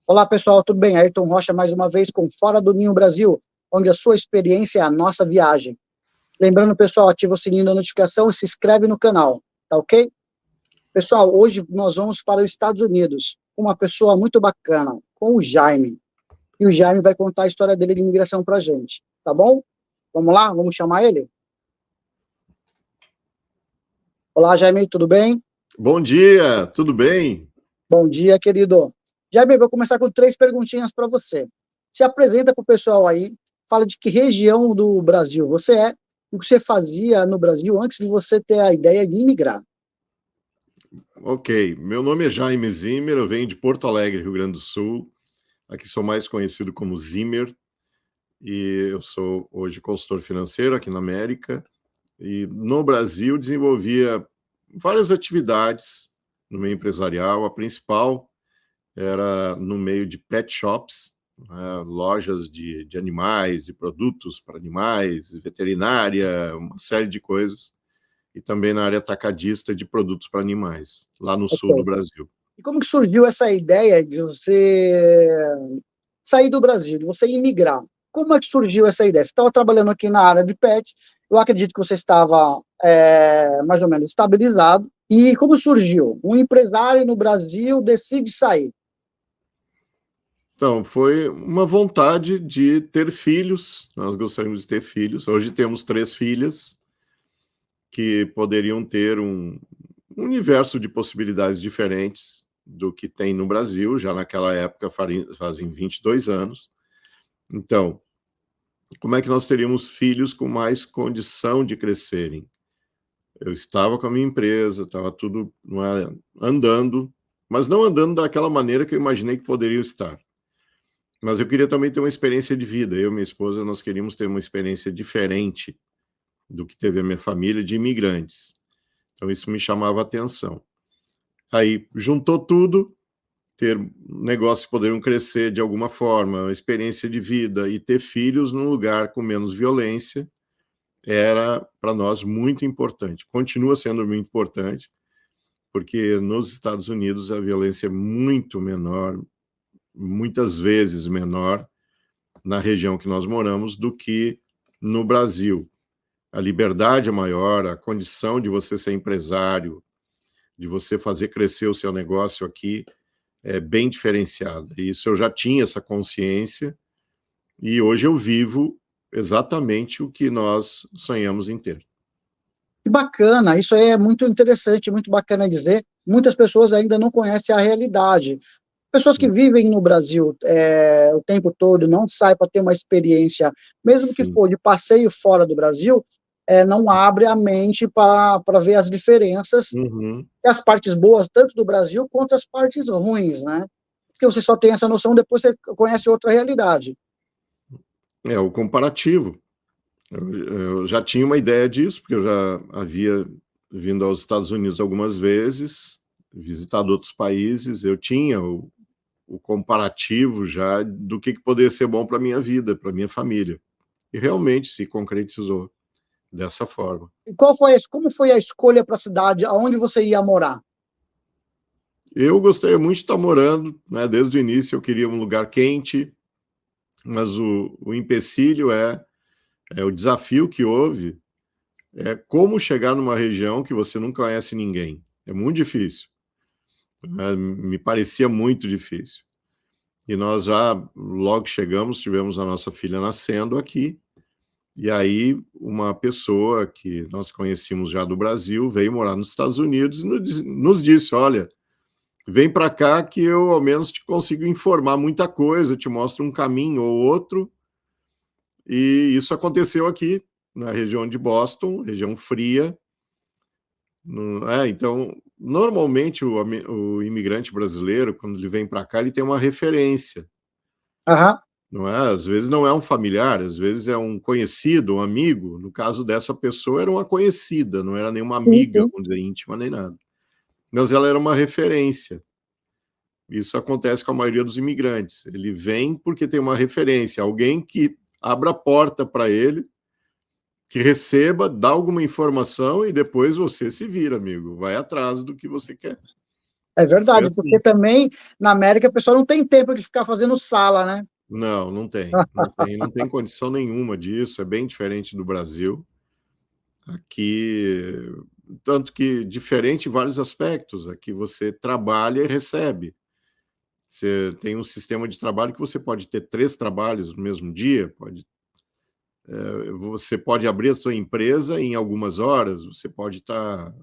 Olá, pessoal, tudo bem? Ayrton Rocha, mais uma vez, com Fora do Ninho Brasil, onde a sua experiência é a nossa viagem. Lembrando, pessoal, ativa o sininho da notificação e se inscreve no canal, tá ok? Pessoal, hoje nós vamos para os Estados Unidos, com uma pessoa muito bacana, com o Jaime. E o Jaime vai contar a história dele de imigração para a gente, tá bom? Vamos lá? Vamos chamar ele? Olá, Jaime, tudo bem? Bom dia, tudo bem? Bom dia, querido. Jaime, eu vou começar com 3 perguntinhas para você. Se apresenta para o pessoal aí, fala de que região do Brasil você é, o que você fazia no Brasil antes de você ter a ideia de imigrar. Ok, meu nome é Jaime Zimmer, eu venho de Porto Alegre, Rio Grande do Sul. Aqui sou mais conhecido como Zimmer e eu sou hoje consultor financeiro aqui na América. E no Brasil desenvolvia várias atividades no meio empresarial. A principal era no meio de pet shops, né, lojas de animais, de produtos para animais, veterinária, uma série de coisas. E também na área atacadista de produtos para animais, lá no sul do Ok. Brasil. E como que surgiu essa ideia de você sair do Brasil, de você imigrar? Como é que surgiu essa ideia? Você estava trabalhando aqui na área de pet, eu acredito que você estava mais ou menos estabilizado. E como surgiu? Um empresário no Brasil decide sair. Então, foi uma vontade de ter filhos, nós gostaríamos de ter filhos. Hoje temos 3 filhas que poderiam ter um universo de possibilidades diferentes do que tem no Brasil, já naquela época fazem 22 anos. Então, como é que nós teríamos filhos com mais condição de crescerem? Eu estava com a minha empresa, estava tudo andando, mas não andando daquela maneira que eu imaginei que poderia estar. Mas eu queria também ter uma experiência de vida. Eu e minha esposa, nós queríamos ter uma experiência diferente do que teve a minha família de imigrantes. Então isso me chamava a atenção. Aí juntou tudo, ter negócios que poderiam crescer de alguma forma, experiência de vida e ter filhos num lugar com menos violência, era para nós muito importante. Continua sendo muito importante, porque nos Estados Unidos a violência é muito menor, muitas vezes menor, na região que nós moramos, do que no Brasil. A liberdade é maior, a condição de você ser empresário, de você fazer crescer o seu negócio aqui, é bem diferenciada. E isso eu já tinha essa consciência, e hoje eu vivo exatamente o que nós sonhamos em ter. Que bacana, isso aí é muito interessante, muito bacana dizer. Muitas pessoas ainda não conhecem a realidade. Pessoas que vivem no Brasil o tempo todo, não saem para ter uma experiência, mesmo que Sim. for de passeio fora do Brasil, não abre a mente para ver as diferenças Uhum. e as partes boas, tanto do Brasil quanto as partes ruins, né? Porque você só tem essa noção, depois você conhece outra realidade. É o comparativo. Eu já tinha uma ideia disso, porque eu já havia vindo aos Estados Unidos algumas vezes, visitado outros países, eu tinha o comparativo já do que poderia ser bom para a minha vida, para a minha família. E realmente se concretizou dessa forma. E como foi a escolha para a cidade, aonde você ia morar? Eu gostaria muito de estar morando, né, desde o início eu queria um lugar quente, mas o empecilho é o desafio que houve, é como chegar numa região que você não conhece ninguém. É muito difícil. Me parecia muito difícil. E nós já, logo que chegamos, tivemos a nossa filha nascendo aqui, e aí uma pessoa que nós conhecíamos já do Brasil veio morar nos Estados Unidos e nos disse, olha, vem para cá que eu ao menos te consigo informar muita coisa, eu te mostro um caminho ou outro, e isso aconteceu aqui, na região de Boston, região fria. Então, normalmente o imigrante brasileiro, quando ele vem para cá, ele tem uma referência, Aham, não é? Às vezes não é um familiar, às vezes é um conhecido, um amigo. No caso dessa pessoa, era uma conhecida, não era nenhuma sim, amiga, sim. vamos dizer, íntima nem nada. Mas ela era uma referência. Isso acontece com a maioria dos imigrantes. Ele vem porque tem uma referência, alguém que abra a porta para ele, que receba, dá alguma informação e depois você se vira, amigo. Vai atrás do que você quer. É Foi verdade, porque assim. também na América a pessoa não tem tempo de ficar fazendo sala, né? Não, não tem, não tem condição nenhuma disso, é bem diferente do Brasil. Aqui, tanto que diferente em vários aspectos, aqui você trabalha e recebe. Você tem um sistema de trabalho que você pode ter 3 trabalhos no mesmo dia, você pode abrir a sua empresa em algumas horas, você pode estar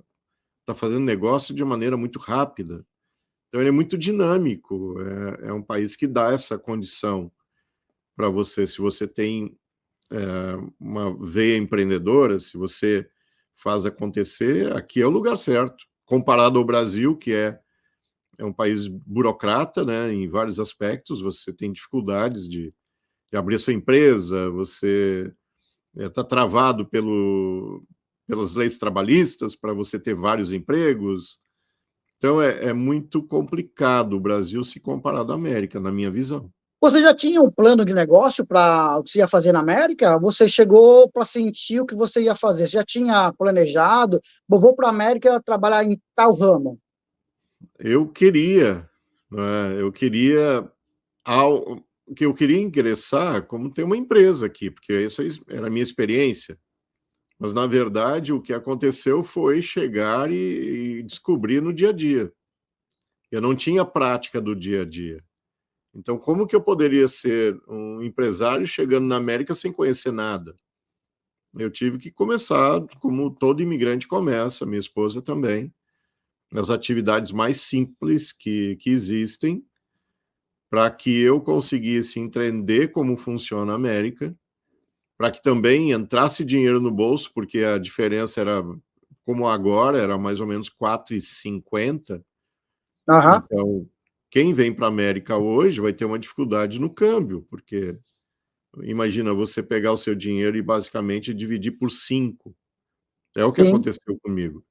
fazendo negócio de maneira muito rápida. Então, ele é muito dinâmico, é um país que dá essa condição para você, se você tem uma veia empreendedora, se você faz acontecer, aqui é o lugar certo. Comparado ao Brasil, que é um país burocrata, né, em vários aspectos, você tem dificuldades de abrir a sua empresa, você está travado pelas leis trabalhistas para você ter vários empregos. Então, é muito complicado o Brasil se comparar à América, na minha visão. Você já tinha um plano de negócio para o que você ia fazer na América? Você chegou para sentir o que você ia fazer? Você já tinha planejado? Vou para a América trabalhar em tal ramo. Eu queria, né, ao, que eu queria ingressar como ter uma empresa aqui, porque essa era a minha experiência. Mas, na verdade, o que aconteceu foi chegar e descobrir no dia a dia. Eu não tinha prática do dia a dia. Então, como que eu poderia ser um empresário chegando na América sem conhecer nada? Eu tive que começar, como todo imigrante começa, minha esposa também, nas atividades mais simples que existem, para que eu conseguisse entender como funciona a América, para que também entrasse dinheiro no bolso, porque a diferença era, como agora, era mais ou menos 4,50. Aham, Então, quem vem para a América hoje vai ter uma dificuldade no câmbio, porque imagina você pegar o seu dinheiro e basicamente dividir por 5. É o que sim. aconteceu comigo.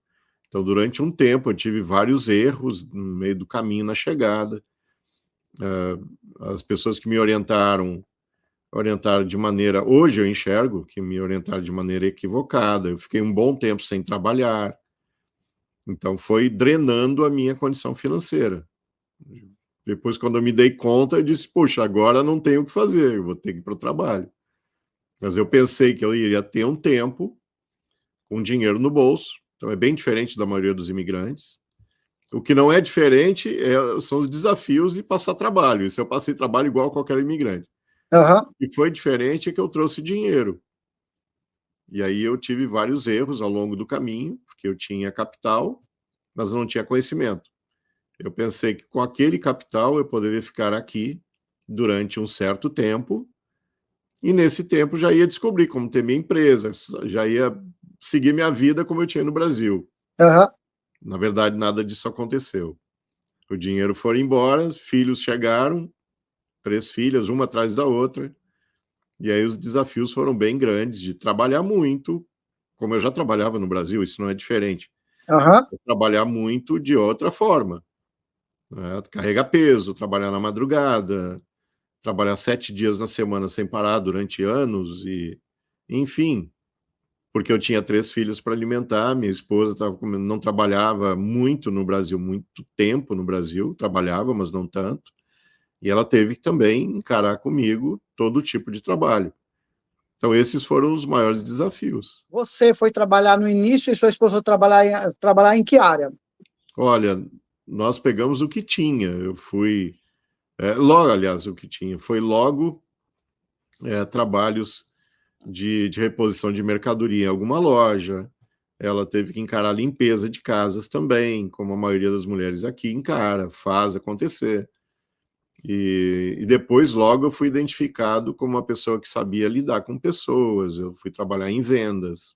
Então, durante um tempo, eu tive vários erros no meio do caminho na chegada. As pessoas que me orientaram de maneira. Hoje eu enxergo que me orientaram de maneira equivocada. Eu fiquei um bom tempo sem trabalhar. Então, foi drenando a minha condição financeira. Depois, quando eu me dei conta, eu disse: puxa, agora não tenho o que fazer, eu vou ter que ir para o trabalho. Mas eu pensei que eu iria ter um tempo com dinheiro no bolso. Então, é bem diferente da maioria dos imigrantes. O que não é diferente são os desafios e passar trabalho. Isso eu passei trabalho igual a qualquer imigrante. Aham, O que foi diferente é que eu trouxe dinheiro. E aí eu tive vários erros ao longo do caminho, porque eu tinha capital, mas não tinha conhecimento. Eu pensei que com aquele capital eu poderia ficar aqui durante um certo tempo, e nesse tempo já ia descobrir como ter minha empresa, já ia seguir minha vida como eu tinha no Brasil. aham. Na verdade, nada disso aconteceu. O dinheiro foi embora, filhos chegaram, 3 filhas, uma atrás da outra, e aí os desafios foram bem grandes de trabalhar muito, como eu já trabalhava no Brasil, isso não é diferente. Aham, Trabalhar muito de outra forma, né? Carregar peso, trabalhar na madrugada, trabalhar 7 dias na semana sem parar durante anos, e enfim, porque eu tinha 3 filhos para alimentar, minha esposa não trabalhava muito no Brasil, muito tempo no Brasil, trabalhava, mas não tanto. E ela teve que também encarar comigo todo tipo de trabalho. Então, esses foram os maiores desafios. você foi trabalhar no início e sua esposa foi trabalhar em que área? Olha, nós pegamos o que tinha. Eu fui. Logo, aliás, o que tinha. Foi logo trabalhos de reposição de mercadoria em alguma loja. Ela teve que encarar a limpeza de casas também, como a maioria das mulheres aqui encara, faz acontecer. E depois, logo, eu fui identificado como uma pessoa que sabia lidar com pessoas, eu fui trabalhar em vendas.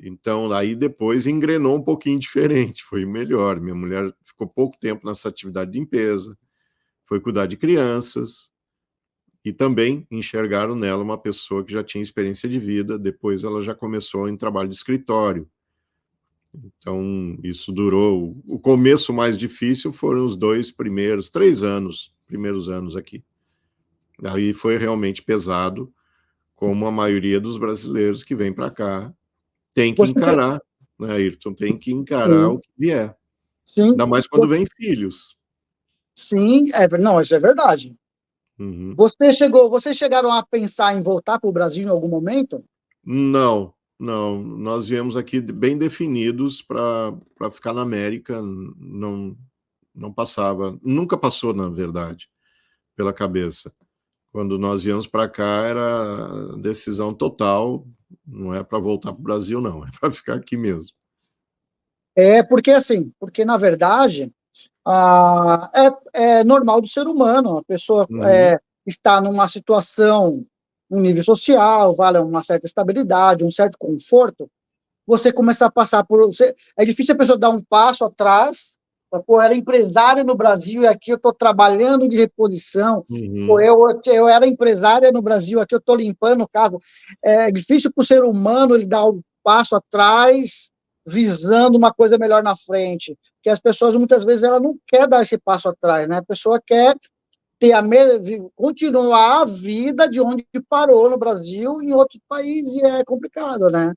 Então, aí depois engrenou um pouquinho diferente, foi melhor. Minha mulher ficou pouco tempo nessa atividade de limpeza, foi cuidar de crianças, e também enxergaram nela uma pessoa que já tinha experiência de vida, depois ela já começou em trabalho de escritório. Então, isso durou. O começo mais difícil foram os 3 anos, primeiros anos aqui. Aí foi realmente pesado, como a maioria dos brasileiros que vem para cá tem que Você, encarar, né, Ayrton? Tem que encarar o sim. que vier. Sim. Ainda mais quando vem filhos. Sim, não, isso é verdade. Uhum. Vocês chegaram a pensar em voltar para o Brasil em algum momento? Não, não. Nós viemos aqui bem definidos para ficar na América. Não, não passava, nunca passou, na verdade, pela cabeça. Quando nós viemos para cá, era decisão total. Não é para voltar para o Brasil, não. É para ficar aqui mesmo. Porque na verdade, é normal do ser humano, a pessoa Uhum. está numa situação, um nível social, vale uma certa estabilidade, um certo conforto, você começar a passar por... É difícil a pessoa dar um passo atrás, pô, eu era empresária no Brasil e aqui eu estou trabalhando de reposição, pô, Uhum. eu era empresária no Brasil, aqui eu estou limpando casa. É difícil para o ser humano ele dar um passo atrás visando uma coisa melhor na frente, porque as pessoas muitas vezes ela não quer dar esse passo atrás, né? A pessoa quer ter continuar a vida de onde parou no Brasil em outros países e é complicado, né?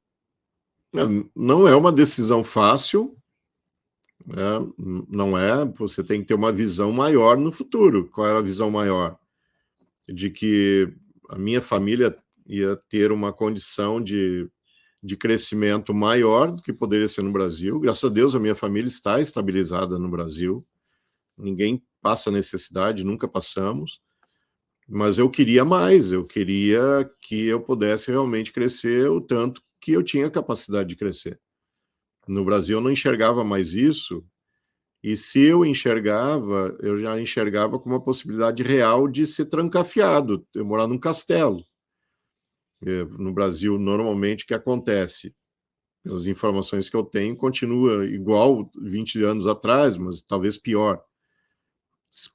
Não é uma decisão fácil, né? Não é. Você tem que ter uma visão maior no futuro. Qual é a visão maior? De que a minha família ia ter uma condição de crescimento maior do que poderia ser no Brasil. Graças a Deus, a minha família está estabilizada no Brasil. Ninguém passa necessidade, nunca passamos. Mas eu queria mais, eu queria que eu pudesse realmente crescer o tanto que eu tinha capacidade de crescer. No Brasil eu não enxergava mais isso, e se eu enxergava, eu já enxergava como uma possibilidade real de ser trancafiado, eu morar num castelo. No Brasil, normalmente, o que acontece? Pelas informações que eu tenho, continua igual 20 anos atrás, mas talvez pior.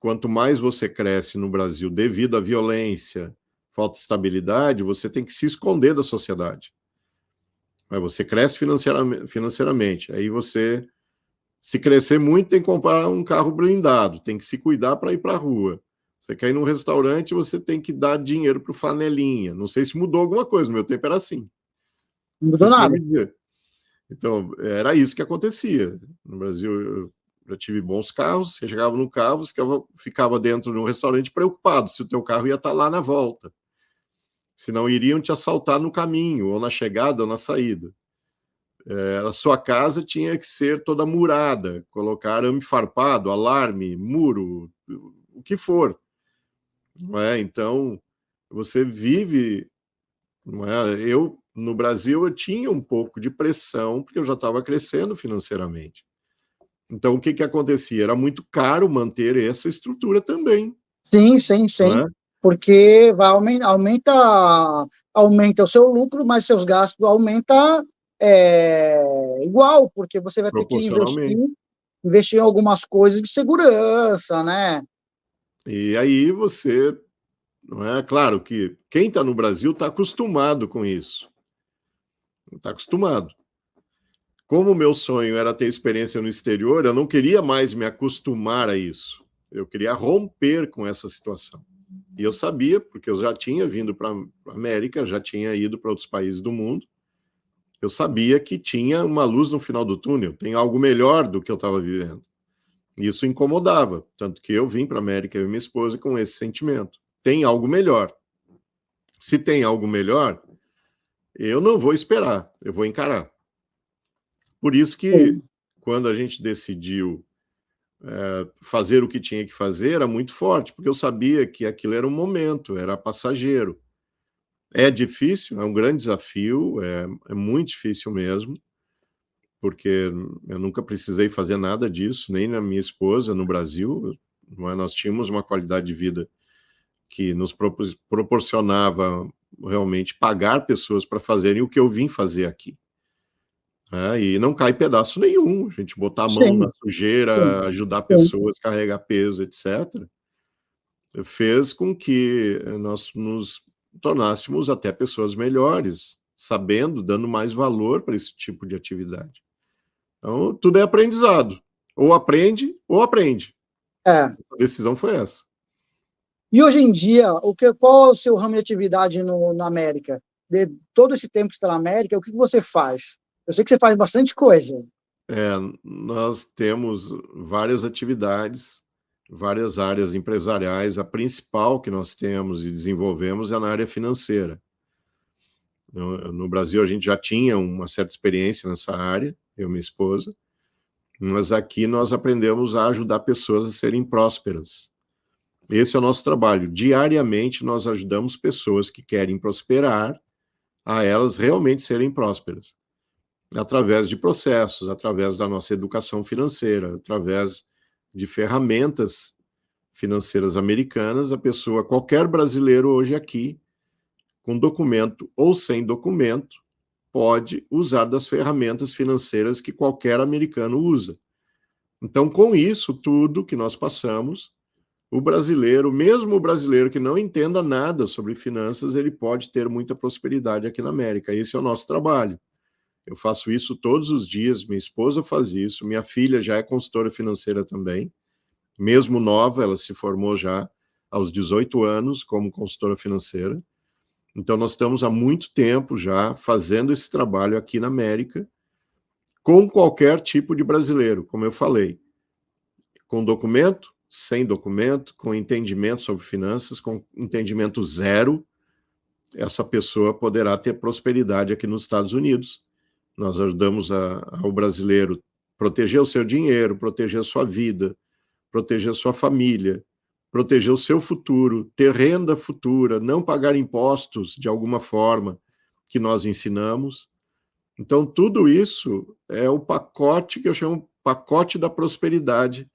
Quanto mais você cresce no Brasil devido à violência, falta de estabilidade, você tem que se esconder da sociedade. Aí você cresce financeiramente, aí você, se crescer muito, tem que comprar um carro blindado, tem que se cuidar para ir para a rua. Você quer ir num restaurante, você tem que dar dinheiro para o flanelinha. Não sei se mudou alguma coisa, no meu tempo era assim. Não mudou Você precisa nada. me dizer. Então, era isso que acontecia. No Brasil, eu já tive bons carros, você chegava no carro, você ficava dentro de um restaurante preocupado se o teu carro ia estar lá na volta. Senão iriam te assaltar no caminho, ou na chegada, ou na saída. A sua casa tinha que ser toda murada, colocar arame farpado, alarme, muro, o que for. Não é? Então, você vive... Não é? Eu, no Brasil, eu tinha um pouco de pressão, porque eu já estava crescendo financeiramente. Então, o que que acontecia? Era muito caro manter essa estrutura também, Sim, sim, não sim. é? Porque aumenta o seu lucro, mas seus gastos aumenta igual, porque você vai ter que Proporcionalmente. investir em algumas coisas de segurança, né? E aí você, não é? Claro que quem está no Brasil está acostumado com isso, está acostumado. Como o meu sonho era ter experiência no exterior, eu não queria mais me acostumar a isso. Eu queria romper com essa situação. E eu sabia, porque eu já tinha vindo para a América, já tinha ido para outros países do mundo, eu sabia que tinha uma luz no final do túnel, tem algo melhor do que eu estava vivendo. Isso incomodava, tanto que eu vim para a América, eu e minha esposa, com esse sentimento. Tem algo melhor. Se tem algo melhor, eu não vou esperar, eu vou encarar. Por isso que, Sim, quando a gente decidiu fazer o que tinha que fazer, era muito forte, porque eu sabia que aquilo era um momento, era passageiro. É difícil, é um grande desafio, é muito difícil mesmo, porque eu nunca precisei fazer nada disso, nem na minha esposa, no Brasil. Não é? Nós tínhamos uma qualidade de vida que nos proporcionava realmente pagar pessoas para fazerem o que eu vim fazer aqui. Né? E não cai pedaço nenhum, a gente botar a mão na sim, sim, sujeira, ajudar sim. pessoas, carregar peso, etc., fez com que nós nos tornássemos até pessoas melhores, sabendo, dando mais valor para esse tipo de atividade. Então, tudo é aprendizado. Ou aprende, ou aprende. É. A decisão foi essa. E hoje em dia, qual é o seu ramo de atividade na América? De todo esse tempo que você está na América, o que você faz? Eu sei que você faz bastante coisa. Nós temos várias atividades, várias áreas empresariais. A principal que nós temos e desenvolvemos é na área financeira. No Brasil, a gente já tinha uma certa experiência nessa área, eu e minha esposa, mas aqui nós aprendemos a ajudar pessoas a serem prósperas. Esse é o nosso trabalho. Diariamente, nós ajudamos pessoas que querem prosperar a elas realmente serem prósperas, através de processos, através da nossa educação financeira, através de ferramentas financeiras americanas. A pessoa, qualquer brasileiro hoje aqui, com documento ou sem documento, pode usar das ferramentas financeiras que qualquer americano usa. Então, com isso tudo que nós passamos, o brasileiro, mesmo o brasileiro que não entenda nada sobre finanças, ele pode ter muita prosperidade aqui na América. Esse é o nosso trabalho. Eu faço isso todos os dias, minha esposa faz isso, minha filha já é consultora financeira também, mesmo nova, ela se formou já aos 18 anos como consultora financeira. Então, nós estamos há muito tempo já fazendo esse trabalho aqui na América, com qualquer tipo de brasileiro, como eu falei, com documento, sem documento, com entendimento sobre finanças, com entendimento zero, essa pessoa poderá ter prosperidade aqui nos Estados Unidos. Nós ajudamos ao brasileiro proteger o seu dinheiro, proteger a sua vida, proteger a sua família, proteger o seu futuro, ter renda futura, não pagar impostos de alguma forma que nós ensinamos. Então, tudo isso é o pacote que eu chamo pacote da prosperidade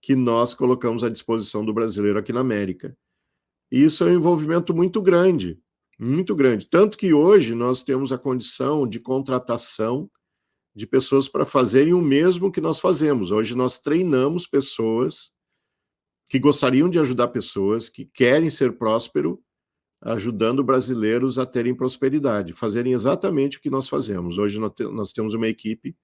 que nós colocamos à disposição do brasileiro aqui na América. E isso é um envolvimento muito grande, tanto que hoje nós temos a condição de contratação de pessoas para fazerem o mesmo que nós fazemos. Hoje nós treinamos pessoas que gostariam de ajudar pessoas, que querem ser próspero, ajudando brasileiros a terem prosperidade, fazerem exatamente o que nós fazemos. Hoje nós temos uma equipe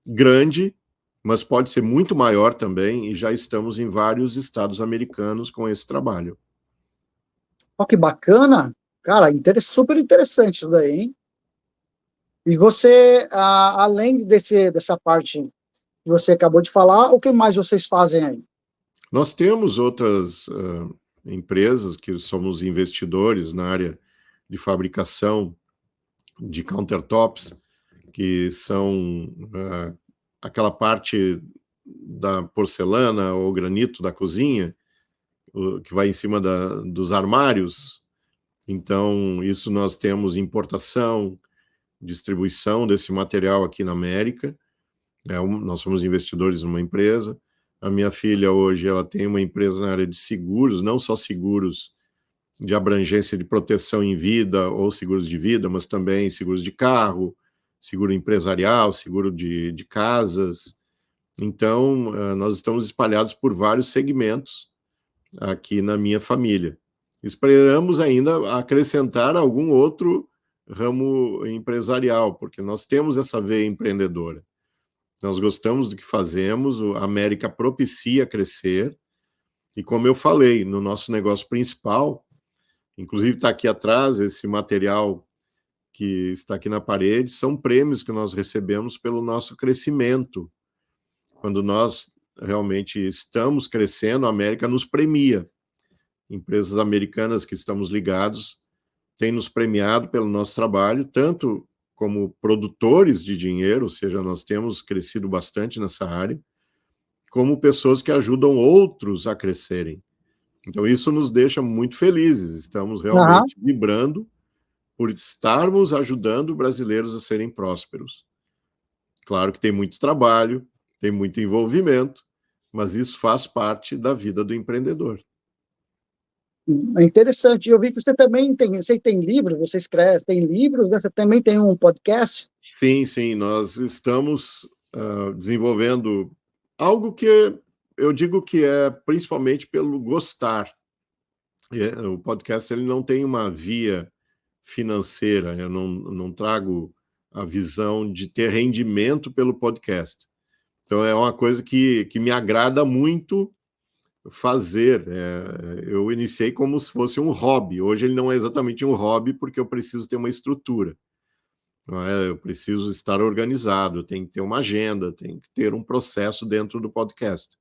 grande, mas pode ser muito maior também, e já estamos em vários estados americanos com esse trabalho. Ó, que bacana! Cara, super interessante isso daí, hein? E você, além dessa parte que você acabou de falar, o que mais vocês fazem aí? Nós temos outras empresas que somos investidores na área de fabricação de countertops, que são aquela parte da porcelana ou granito da cozinha, que vai em cima dos armários. Então, isso nós temos importação, distribuição desse material aqui na América. Nós somos investidores numa empresa. A minha filha hoje ela tem uma empresa na área de seguros, não só seguros de abrangência de proteção em vida ou seguros de vida, mas também seguros de carro, seguro empresarial, seguro de casas. Então, nós estamos espalhados por vários segmentos aqui na minha família. Esperamos ainda acrescentar algum outro ramo empresarial, porque nós temos essa veia empreendedora. Nós gostamos do que fazemos, a América propicia crescer, e como eu falei, no nosso negócio principal, inclusive está aqui atrás, esse material que está aqui na parede, são prêmios que nós recebemos pelo nosso crescimento. Quando nós realmente estamos crescendo, a América nos premia. Empresas americanas que estamos ligados têm nos premiado pelo nosso trabalho, tanto como produtores de dinheiro, ou seja, nós temos crescido bastante nessa área, como pessoas que ajudam outros a crescerem. Então, isso nos deixa muito felizes, estamos realmente vibrando por estarmos ajudando brasileiros a serem prósperos. Claro que tem muito trabalho, tem muito envolvimento, mas isso faz parte da vida do empreendedor. É interessante. Eu vi que você também tem livros, você escreve, tem livros, né? Você também tem um podcast? Sim, nós estamos desenvolvendo algo que eu digo que é principalmente pelo gostar. O podcast ele não tem uma via financeira, eu não trago a visão de ter rendimento pelo podcast. Então, é uma coisa que me agrada muito fazer. Eu iniciei como se fosse um hobby. Hoje ele não é exatamente um hobby, porque eu preciso ter uma estrutura. não é? Eu preciso estar organizado, tem que ter uma agenda, tem que ter um processo dentro do podcast.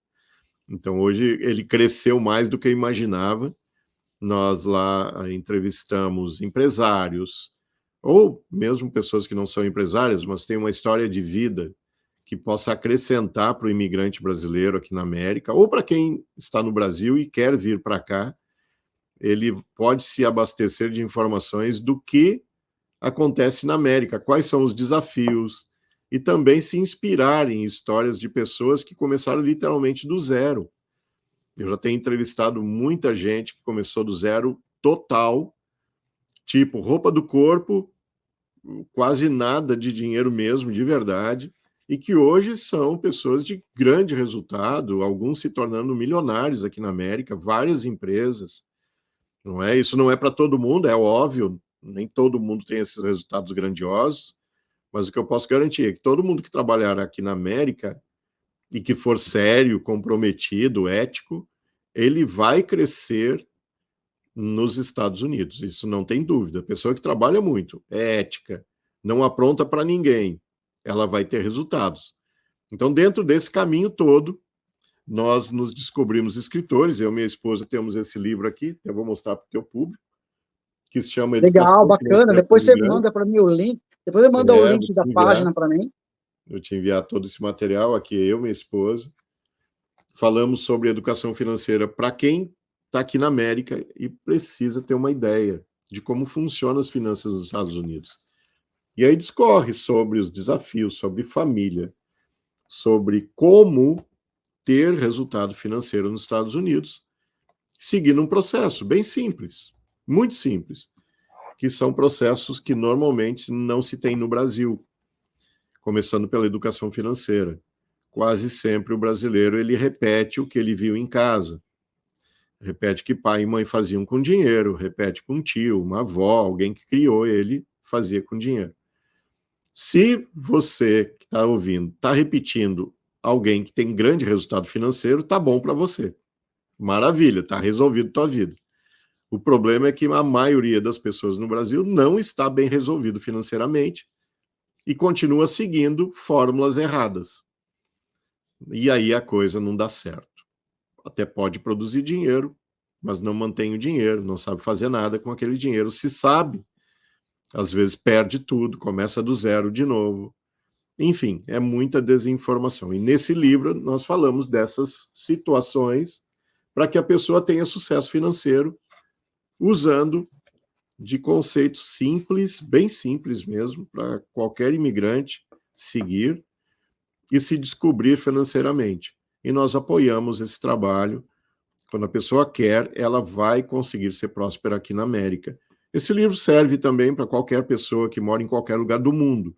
Então, hoje, ele cresceu mais do que eu imaginava. Nós lá entrevistamos empresários, ou mesmo pessoas que não são empresárias, mas têm uma história de vida que possa acrescentar para o imigrante brasileiro aqui na América, ou para quem está no Brasil e quer vir para cá, ele pode se abastecer de informações do que acontece na América, quais são os desafios, e também se inspirar em histórias de pessoas que começaram literalmente do zero. Eu já tenho entrevistado muita gente que começou do zero total, tipo roupa do corpo, quase nada de dinheiro mesmo, de verdade, e que hoje são pessoas de grande resultado, alguns se tornando milionários aqui na América, várias empresas. Não é? Isso não é para todo mundo, é óbvio, nem todo mundo tem esses resultados grandiosos, mas o que eu posso garantir é que todo mundo que trabalhar aqui na América e que for sério, comprometido, ético, ele vai crescer nos Estados Unidos, isso não tem dúvida. A pessoa que trabalha muito, é ética, não apronta para ninguém, ela vai ter resultados. Então, dentro desse caminho todo, nós nos descobrimos escritores, eu e minha esposa temos esse livro aqui, eu vou mostrar para o teu público, que se chama Legal, Educação bacana. Financeira para Depois você Imigrantes. manda para mim o link. Depois você manda o Vou link te da enviar, página para mim. vou te enviar todo esse material aqui, eu e minha esposa. Falamos sobre educação financeira para quem está aqui na América e precisa ter uma ideia de como funcionam as finanças nos Estados Unidos. E aí discorre sobre os desafios, sobre família, sobre como ter resultado financeiro nos Estados Unidos, seguindo um processo bem simples, muito simples, que são processos que normalmente não se tem no Brasil, começando pela educação financeira. Quase sempre o brasileiro ele repete o que ele viu em casa. Repete que pai e mãe faziam com dinheiro, repete com um tio, uma avó, alguém que criou ele fazia com dinheiro. Se você que está ouvindo está repetindo alguém que tem grande resultado financeiro, tá bom para você. Maravilha, está resolvido tua vida. O problema é que a maioria das pessoas no Brasil não está bem resolvido financeiramente e continua seguindo fórmulas erradas. E aí a coisa não dá certo. Até pode produzir dinheiro, mas não mantém o dinheiro, não sabe fazer nada com aquele dinheiro. Se sabe, às vezes perde tudo, começa do zero de novo. Enfim, é muita desinformação. E nesse livro nós falamos dessas situações para que a pessoa tenha sucesso financeiro usando de conceitos simples, bem simples mesmo, para qualquer imigrante seguir e se descobrir financeiramente. E nós apoiamos esse trabalho. Quando a pessoa quer, ela vai conseguir ser próspera aqui na América. Esse livro serve também para qualquer pessoa que mora em qualquer lugar do mundo.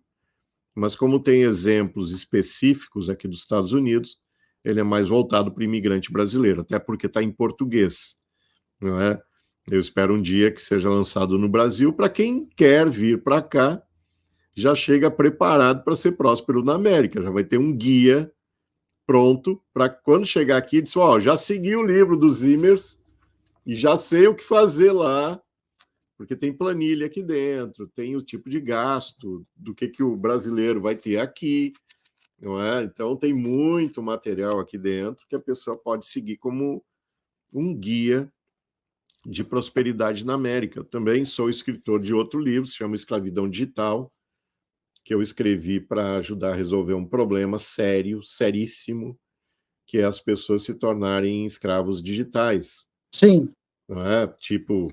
Mas como tem exemplos específicos aqui dos Estados Unidos, ele é mais voltado para o imigrante brasileiro, até porque está em português, não é? Eu espero um dia que seja lançado no Brasil para quem quer vir para cá, já chega preparado para ser próspero na América, já vai ter um guia pronto para quando chegar aqui, diz, ó, já segui o livro dos Zimmers e já sei o que fazer lá, porque tem planilha aqui dentro, tem o tipo de gasto, do que o brasileiro vai ter aqui, não é? Então tem muito material aqui dentro que a pessoa pode seguir como um guia de prosperidade na América. Eu também sou escritor de outro livro, se chama Escravidão Digital, que eu escrevi para ajudar a resolver um problema sério, seríssimo, que é as pessoas se tornarem escravos digitais. Sim. Não é? Tipo,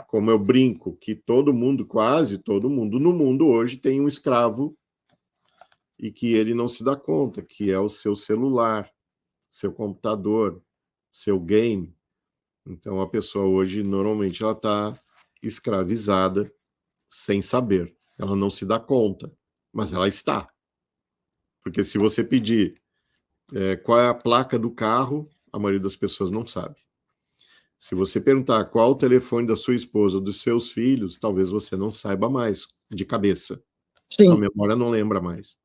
como eu brinco, que todo mundo, quase todo mundo no mundo hoje tem um escravo e que ele não se dá conta, que é o seu celular, seu computador, seu game. Então, a pessoa hoje, normalmente, ela está escravizada sem saber. Ela não se dá conta, mas ela está. Porque se você pedir qual é a placa do carro, a maioria das pessoas não sabe. Se você perguntar qual o telefone da sua esposa ou dos seus filhos, talvez você não saiba mais, de cabeça. Sim. A memória não lembra mais.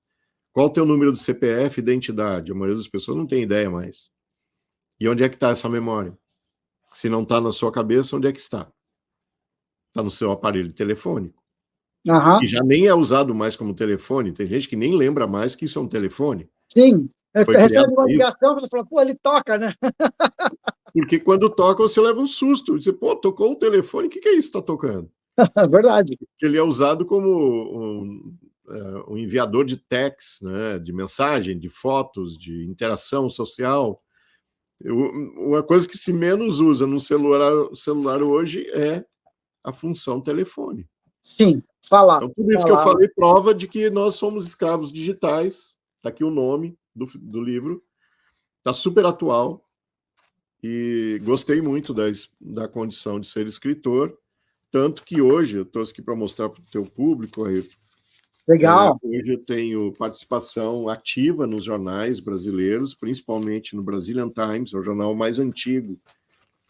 Qual o teu número do CPF e identidade? A maioria das pessoas não tem ideia mais. E onde é que está essa memória? Se não está na sua cabeça, onde é que está? Está no seu aparelho telefônico. que já nem é usado mais como telefone. Tem gente que nem lembra mais que isso é um telefone. Sim. Foi Recebe criado uma para isso. ligação, você fala, pô, ele toca, né? Porque quando toca, você leva um susto. Você, pô, tocou o telefone, o que é isso que está tocando? Verdade. Que ele é usado como um enviador de text, né, de mensagem, de fotos, de interação social. Uma coisa que se menos usa no celular hoje é a função telefone. Sim, falar. Então, tudo isso que eu falei prova de que nós somos escravos digitais. Está aqui o nome do livro. Está super atual. E gostei muito da condição de ser escritor. Tanto que hoje, eu trouxe aqui para mostrar para o teu público, Ayrton. Legal. Hoje eu tenho participação ativa nos jornais brasileiros, principalmente no Brazilian Times, é o jornal mais antigo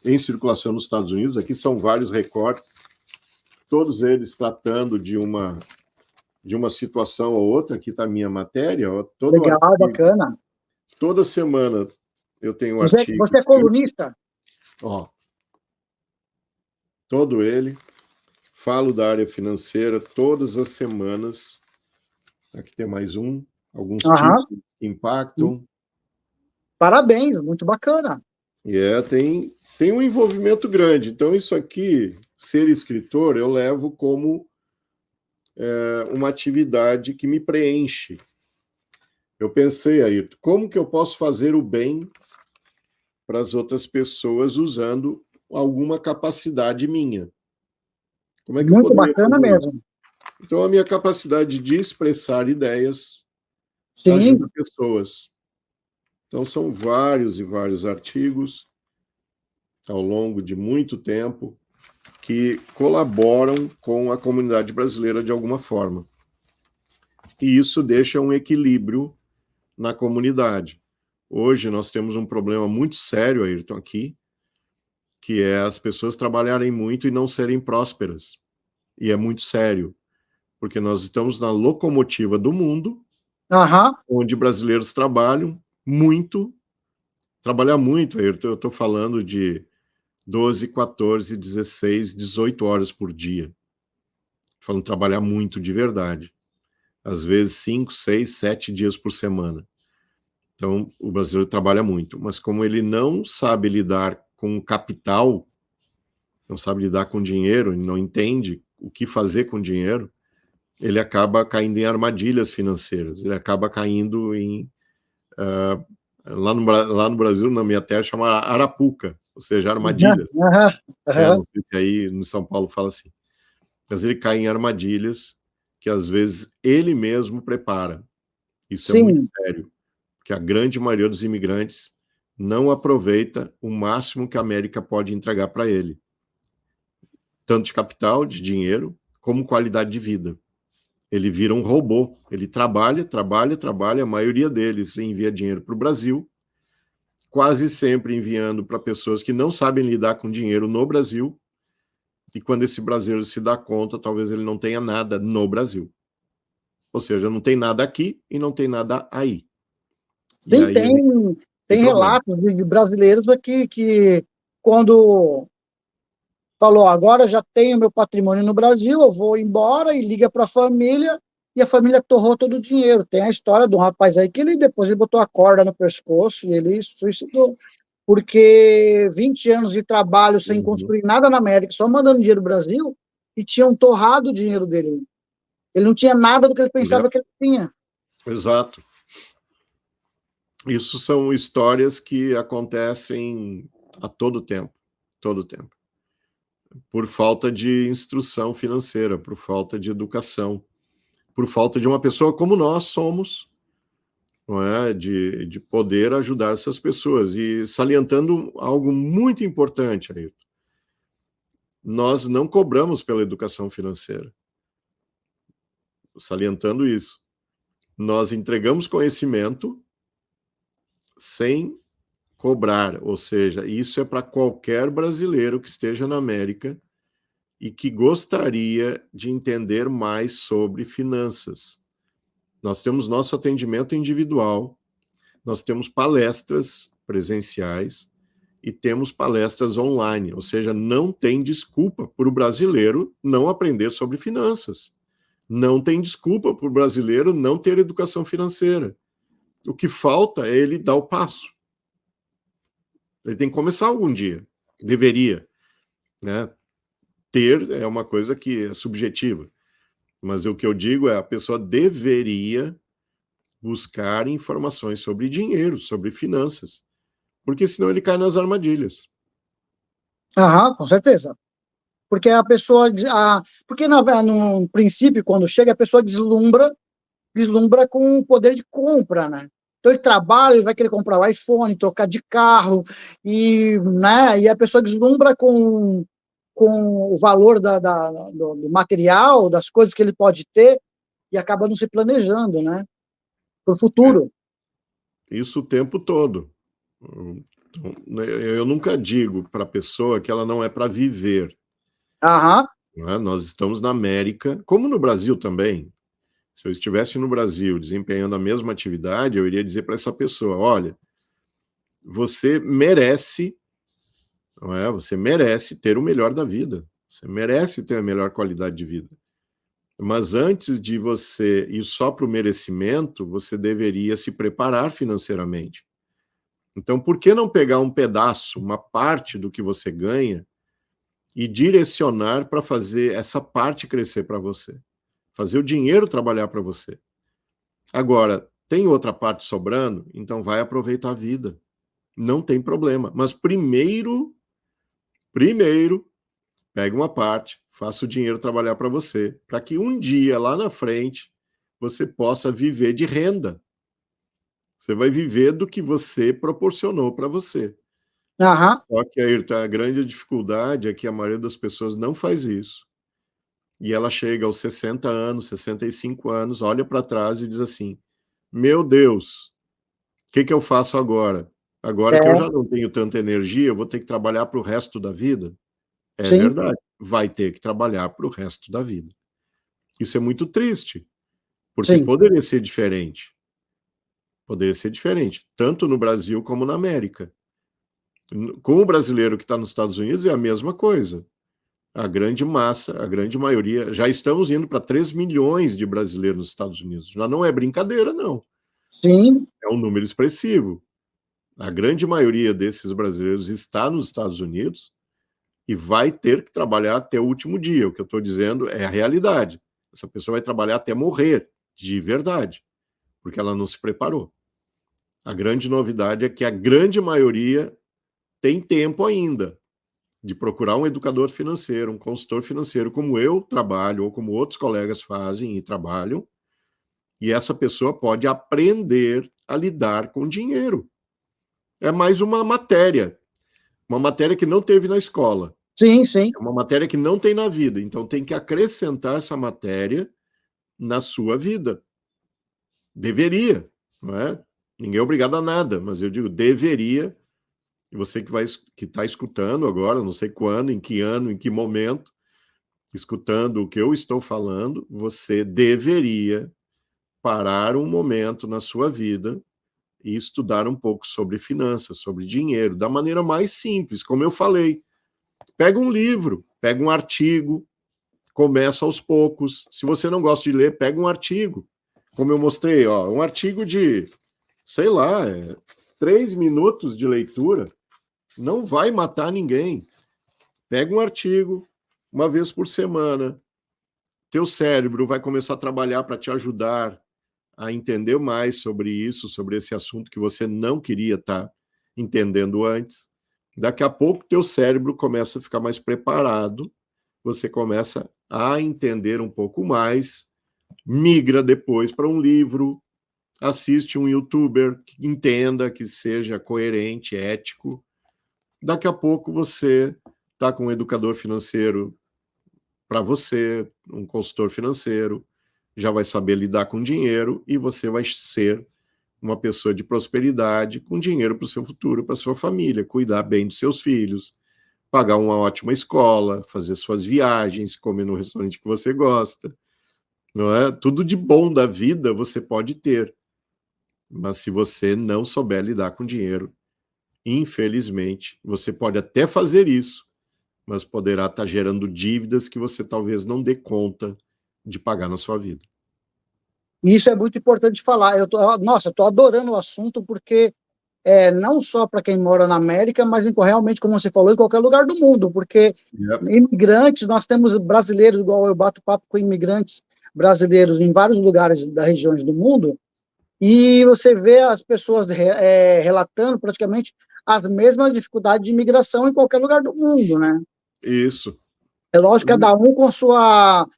em circulação nos Estados Unidos. Aqui são vários recortes, todos eles tratando de uma situação ou outra. Aqui está a minha matéria. Legal, bacana. Toda semana eu tenho um artigo. Você é colunista? Ó, todo ele. Falo da área financeira todas as semanas. Aqui tem mais um. Alguns títulos que impactam. Parabéns, muito bacana. Tem um envolvimento grande. Então, isso aqui, ser escritor, eu levo como uma atividade que me preenche. Eu pensei, Ayrton, como que eu posso fazer o bem para as outras pessoas usando alguma capacidade minha? Como é que muito eu poderia bacana fazer mesmo. isso? Então, a minha capacidade de expressar ideias Sim. ajuda pessoas. Então, são vários e vários artigos ao longo de muito tempo que colaboram com a comunidade brasileira de alguma forma. E isso deixa um equilíbrio na comunidade. Hoje nós temos um problema muito sério, Ayrton, aqui, que é as pessoas trabalharem muito e não serem prósperas. E é muito sério, porque nós estamos na locomotiva do mundo, onde brasileiros trabalham muito. Trabalhar muito, Ayrton, eu estou falando de 12, 14, 16, 18 horas por dia. Falando trabalhar muito de verdade. Às vezes 5, 6, 7 dias por semana. Então, o brasileiro trabalha muito. Mas como ele não sabe lidar com o capital, não sabe lidar com dinheiro, ele não entende o que fazer com dinheiro, ele acaba caindo em armadilhas financeiras. Ele acaba caindo em... lá no Brasil, na minha terra, chama arapuca, ou seja, armadilhas. Não sei se aí no São Paulo fala assim. Mas ele cai em armadilhas que às vezes ele mesmo prepara. Isso é muito sério, porque a grande maioria dos imigrantes não aproveita o máximo que a América pode entregar para ele, tanto de capital, de dinheiro, como qualidade de vida. Ele vira um robô, ele trabalha, a maioria deles envia dinheiro para o Brasil, quase sempre enviando para pessoas que não sabem lidar com dinheiro no Brasil, e quando esse brasileiro se dá conta, talvez ele não tenha nada no Brasil. Ou seja, não tem nada aqui e não tem nada aí. Sim, tem relatos de brasileiros aqui que quando falou, agora já tenho meu patrimônio no Brasil, eu vou embora, e liga para a família, e a família torrou todo o dinheiro. Tem a história de um rapaz aí que depois ele botou a corda no pescoço e ele suicidou. Porque 20 anos de trabalho sem construir nada na América, só mandando dinheiro no Brasil, e tinham torrado o dinheiro dele. Ele não tinha nada do que ele pensava que ele tinha. Exato. Isso são histórias que acontecem a todo tempo. Por falta de instrução financeira, por falta de educação, por falta de uma pessoa como nós somos, não é? De poder ajudar essas pessoas. E salientando algo muito importante, Ayrton, nós não cobramos pela educação financeira. Salientando isso. Nós entregamos conhecimento sem cobrar, ou seja, isso é para qualquer brasileiro que esteja na América e que gostaria de entender mais sobre finanças. Nós temos nosso atendimento individual, nós temos palestras presenciais e temos palestras online, ou seja, não tem desculpa para o brasileiro não aprender sobre finanças. Não tem desculpa para o brasileiro não ter educação financeira. O que falta é ele dar o passo. Ele tem que começar algum dia. Deveria, né? Ter é uma coisa que é subjetiva. Mas o que eu digo é a pessoa deveria buscar informações sobre dinheiro, sobre finanças. Porque senão ele cai nas armadilhas. Aham, com certeza. Porque a pessoa, porque no princípio, quando chega, a pessoa deslumbra com o poder de compra, né? Então ele trabalha, ele vai querer comprar o iPhone, trocar de carro, né? E a pessoa deslumbra com o valor do material, das coisas que ele pode ter, e acaba não se planejando, né? Para o futuro. Isso o tempo todo. Então, eu nunca digo para a pessoa que ela não é para viver. Aham. Né? Nós estamos na América, como no Brasil também. Se eu estivesse no Brasil desempenhando a mesma atividade, eu iria dizer para essa pessoa: olha, você merece, não é? Você merece ter o melhor da vida. Você merece ter a melhor qualidade de vida. Mas antes de você ir só para o merecimento, você deveria se preparar financeiramente. Então, por que não pegar um pedaço, uma parte do que você ganha e direcionar para fazer essa parte crescer para você? Fazer o dinheiro trabalhar para você. Agora, tem outra parte sobrando, então vai aproveitar a vida. Não tem problema. Mas primeiro, pega uma parte, faça o dinheiro trabalhar para você, para que um dia lá na frente você possa viver de renda. Você vai viver do que você proporcionou para você. Aham. Só que, Ayrton, a grande dificuldade é que a maioria das pessoas não faz isso. E ela chega aos 60 anos, 65 anos, olha para trás e diz assim: meu Deus, o que eu faço agora? Agora que eu É, já não tenho tanta energia, eu vou ter que trabalhar para o resto da vida? É sim, verdade, vai ter que trabalhar para o resto da vida. Isso é muito triste, porque sim. poderia ser diferente. Poderia ser diferente, tanto no Brasil como na América. Com o brasileiro que está nos Estados Unidos é a mesma coisa. A grande massa, a grande maioria, já estamos indo para 3 milhões de brasileiros nos Estados Unidos. Já não é brincadeira, não. Sim, É um número expressivo. A grande maioria desses brasileiros está nos Estados Unidos e vai ter que trabalhar até o último dia. O que eu estou dizendo é a realidade. Essa pessoa vai trabalhar até morrer, de verdade, porque ela não se preparou. A grande novidade é que a grande maioria tem tempo ainda de procurar um educador financeiro, um consultor financeiro, como eu trabalho, ou como outros colegas fazem e trabalham, e essa pessoa pode aprender a lidar com dinheiro. É mais uma matéria que não teve na escola, sim, sim. é uma matéria que não tem na vida, então tem que acrescentar essa matéria na sua vida. Deveria, não é? Ninguém é obrigado a nada, mas eu digo deveria. E você que está escutando agora, não sei quando, em que ano, em que momento, escutando o que eu estou falando, você deveria parar um momento na sua vida e estudar um pouco sobre finanças, sobre dinheiro, da maneira mais simples, como eu falei. Pega um livro, pega um artigo, começa aos poucos. Se você não gosta de ler, pega um artigo. Como eu mostrei, ó, um artigo de, sei lá, 3 minutos de leitura não vai matar ninguém. Pega um artigo, uma vez por semana. Teu cérebro vai começar a trabalhar para te ajudar a entender mais sobre isso, sobre esse assunto que você não queria estar entendendo antes. Daqui a pouco, teu cérebro começa a ficar mais preparado, você começa a entender um pouco mais, migra depois para um livro, assiste um youtuber que entenda, que seja coerente, ético. Daqui a pouco você está com um educador financeiro para você, um consultor financeiro, já vai saber lidar com dinheiro e você vai ser uma pessoa de prosperidade com dinheiro para o seu futuro, para sua família, cuidar bem dos seus filhos, pagar uma ótima escola, fazer suas viagens, comer no restaurante que você gosta, não é? Tudo de bom da vida você pode ter, mas se você não souber lidar com dinheiro, infelizmente, você pode até fazer isso, mas poderá estar gerando dívidas que você talvez não dê conta de pagar na sua vida. Isso é muito importante falar. Nossa, eu estou adorando o assunto, porque não só para quem mora na América, mas realmente, como você falou, em qualquer lugar do mundo, porque imigrantes, nós temos brasileiros, igual eu bato papo com imigrantes brasileiros em vários lugares das regiões do mundo, e você vê as pessoas relatando praticamente as mesmas dificuldades de imigração em qualquer lugar do mundo, né? Isso. É lógico,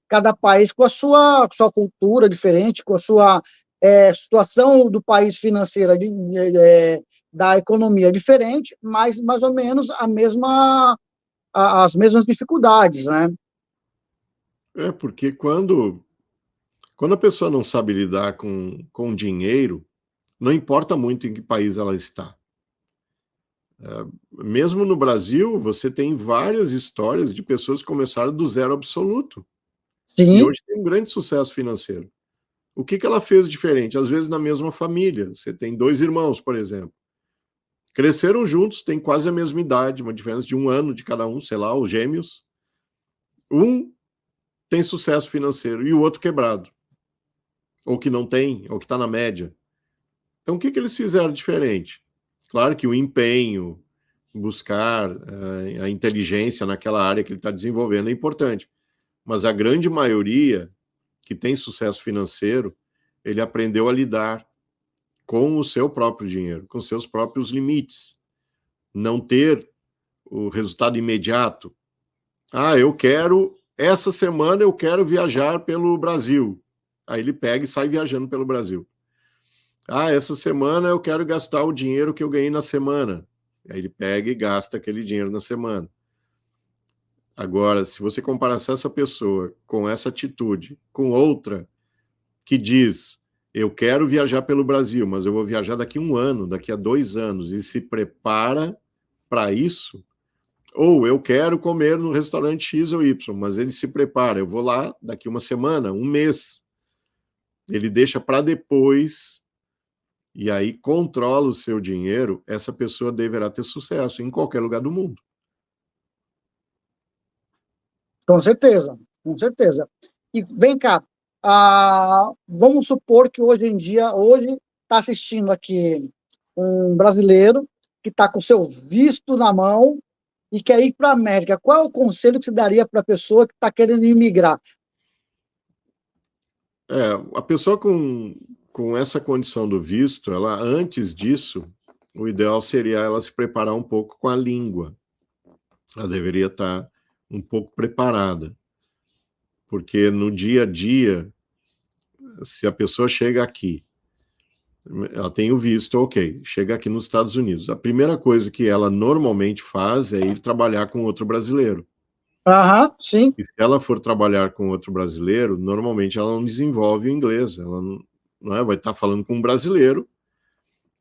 cada país com a sua cultura diferente, com a sua situação do país financeira, da economia diferente, mas mais ou menos as mesmas dificuldades, né? Porque quando a pessoa não sabe lidar com dinheiro, não importa muito em que país ela está. Mesmo no Brasil, você tem várias histórias de pessoas que começaram do zero absoluto. E Sim. hoje tem um grande sucesso financeiro. O que ela fez diferente? Às vezes na mesma família. Você tem 2 irmãos, por exemplo. Cresceram juntos, têm quase a mesma idade, uma diferença de 1 ano de cada um, sei lá, os gêmeos. Um tem sucesso financeiro e o outro quebrado. Ou que não tem, ou que está na média. Então, o que eles fizeram diferente? Claro que o empenho, buscar a inteligência naquela área que ele está desenvolvendo é importante. Mas a grande maioria que tem sucesso financeiro, ele aprendeu a lidar com o seu próprio dinheiro, com seus próprios limites. Não ter o resultado imediato. Essa semana eu quero viajar pelo Brasil. Aí ele pega e sai viajando pelo Brasil. Essa semana eu quero gastar o dinheiro que eu ganhei na semana. Aí ele pega e gasta aquele dinheiro na semana. Agora, se você comparar essa pessoa com essa atitude, com outra que diz, eu quero viajar pelo Brasil, mas eu vou viajar daqui a 1 ano, daqui a 2 anos, e se prepara para isso, ou eu quero comer no restaurante X ou Y, mas ele se prepara, eu vou lá daqui 1 semana, 1 mês. Ele deixa para depois, e aí controla o seu dinheiro, essa pessoa deverá ter sucesso em qualquer lugar do mundo. Com certeza, com certeza. E vem cá, vamos supor que hoje está assistindo aqui um brasileiro que está com seu visto na mão e quer ir para a América. Qual é o conselho que você daria para a pessoa que está querendo imigrar? A pessoa com essa condição do visto, ela antes disso, o ideal seria ela se preparar um pouco com a língua. Ela deveria estar um pouco preparada. Porque no dia a dia, se a pessoa chega aqui, ela tem o visto, ok, chega aqui nos Estados Unidos. A primeira coisa que ela normalmente faz é ir trabalhar com outro brasileiro. Sim. E se ela for trabalhar com outro brasileiro, normalmente ela não desenvolve o inglês. Ela não vai estar falando com um brasileiro.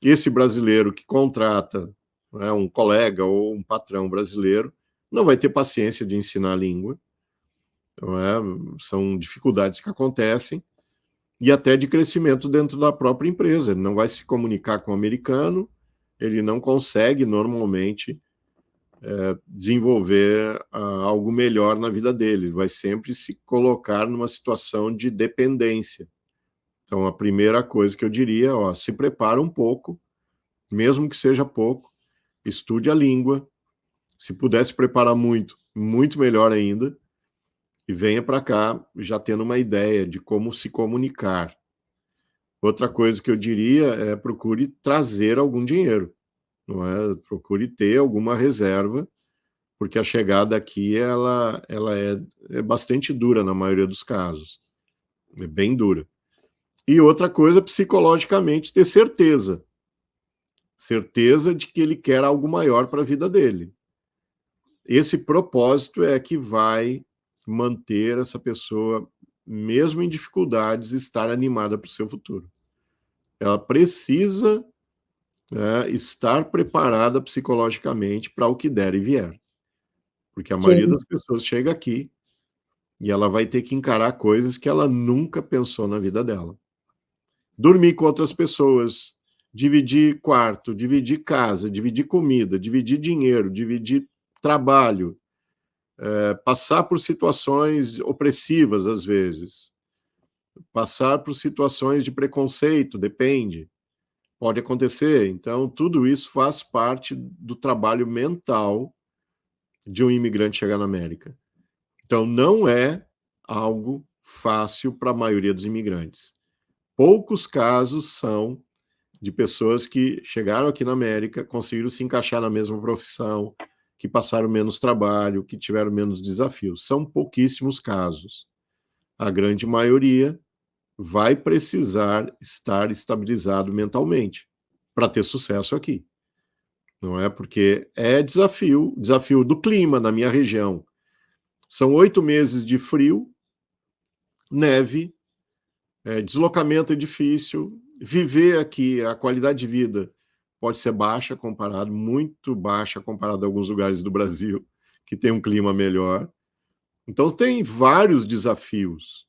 E esse brasileiro que contrata um colega ou um patrão brasileiro não vai ter paciência de ensinar a língua. São dificuldades que acontecem e até de crescimento dentro da própria empresa. Ele não vai se comunicar com o americano, ele não consegue normalmente desenvolver algo melhor na vida dele. Ele vai sempre se colocar numa situação de dependência. Então, a primeira coisa que eu diria, se prepara um pouco, mesmo que seja pouco, estude a língua. Se pudesse preparar muito, muito melhor ainda, e venha para cá já tendo uma ideia de como se comunicar. Outra coisa que eu diria é procure trazer algum dinheiro, não é? Procure ter alguma reserva, porque a chegada aqui ela é bastante dura na maioria dos casos, é bem dura. E outra coisa, psicologicamente, ter certeza de que ele quer algo maior para a vida dele. Esse propósito é que vai manter essa pessoa, mesmo em dificuldades, estar animada para o seu futuro. Ela precisa estar preparada psicologicamente para o que der e vier. Porque a maioria das pessoas chega aqui e ela vai ter que encarar coisas que ela nunca pensou na vida dela. Dormir com outras pessoas, dividir quarto, dividir casa, dividir comida, dividir dinheiro, dividir trabalho, passar por situações opressivas às vezes. passar por situações de preconceito, depende, pode acontecer. Então, tudo isso faz parte do trabalho mental de um imigrante chegar na América. Então, não é algo fácil para a maioria dos imigrantes. Poucos casos são de pessoas que chegaram aqui na América, conseguiram se encaixar na mesma profissão, que passaram menos trabalho, que tiveram menos desafios. São pouquíssimos casos. A grande maioria vai precisar estar estabilizado mentalmente para ter sucesso aqui. Não é? Porque é desafio do clima na minha região. São 8 meses de frio, neve, deslocamento é difícil, viver aqui, a qualidade de vida pode ser baixa comparado, muito baixa comparado a alguns lugares do Brasil que tem um clima melhor. Então tem vários desafios.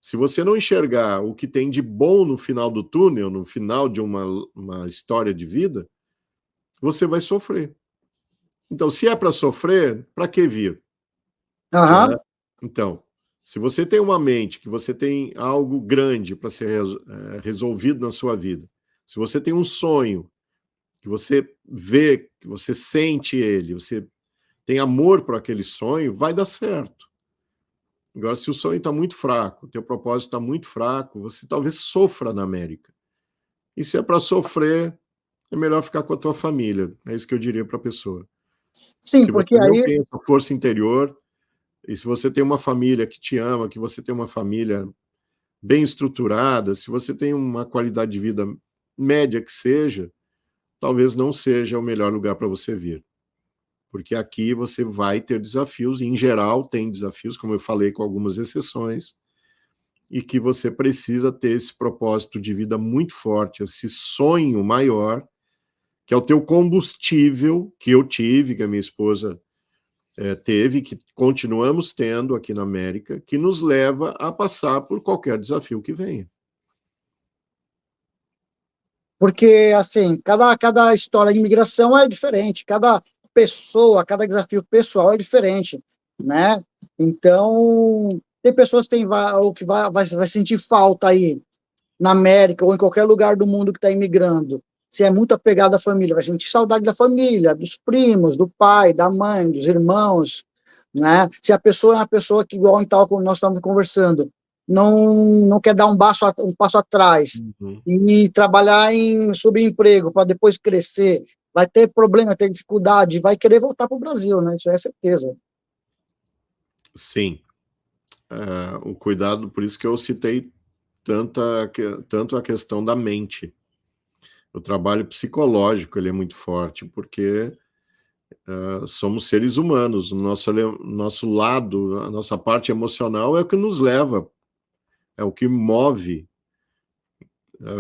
Se você não enxergar o que tem de bom no final do túnel, no final de uma história de vida, você vai sofrer. Então, se é para sofrer, para que vir? Aham. Né? Então, se você tem uma mente, que você tem algo grande para ser resolvido na sua vida, se você tem um sonho, que você vê, que você sente ele, você tem amor por aquele sonho, vai dar certo. Agora, se o sonho está muito fraco, o teu propósito está muito fraco, você talvez sofra na América. E se é para sofrer, é melhor ficar com a tua família. É isso que eu diria para a pessoa. Sim, Se porque você não aí, tem essa força interior, e se você tem uma família que te ama, que você tem uma família bem estruturada, se você tem uma qualidade de vida média que seja, talvez não seja o melhor lugar para você vir. Porque aqui você vai ter desafios, e em geral tem desafios, como eu falei, com algumas exceções, e que você precisa ter esse propósito de vida muito forte, esse sonho maior, que é o teu combustível, que eu tive, que a minha esposa teve, que continuamos tendo aqui na América, que nos leva a passar por qualquer desafio que venha. porque assim, cada história de imigração é diferente, cada pessoa, cada desafio pessoal é diferente, né? Então, tem pessoas que têm ou que vai sentir falta aí na América ou em qualquer lugar do mundo que está imigrando. Se é muito apegado à família, vai sentir saudade da família, dos primos, do pai, da mãe, dos irmãos, né? Se a pessoa é uma pessoa que, igual tal, como nós estamos conversando, não quer dar um passo atrás Uhum. e trabalhar em subemprego para depois crescer, vai ter problema, vai ter dificuldade, vai querer voltar para o Brasil, né? Isso é certeza. Sim. O cuidado, por isso que eu citei tanto a questão da mente. O trabalho psicológico ele é muito forte, porque somos seres humanos, o nosso lado, a nossa parte emocional é o que nos leva, é o que move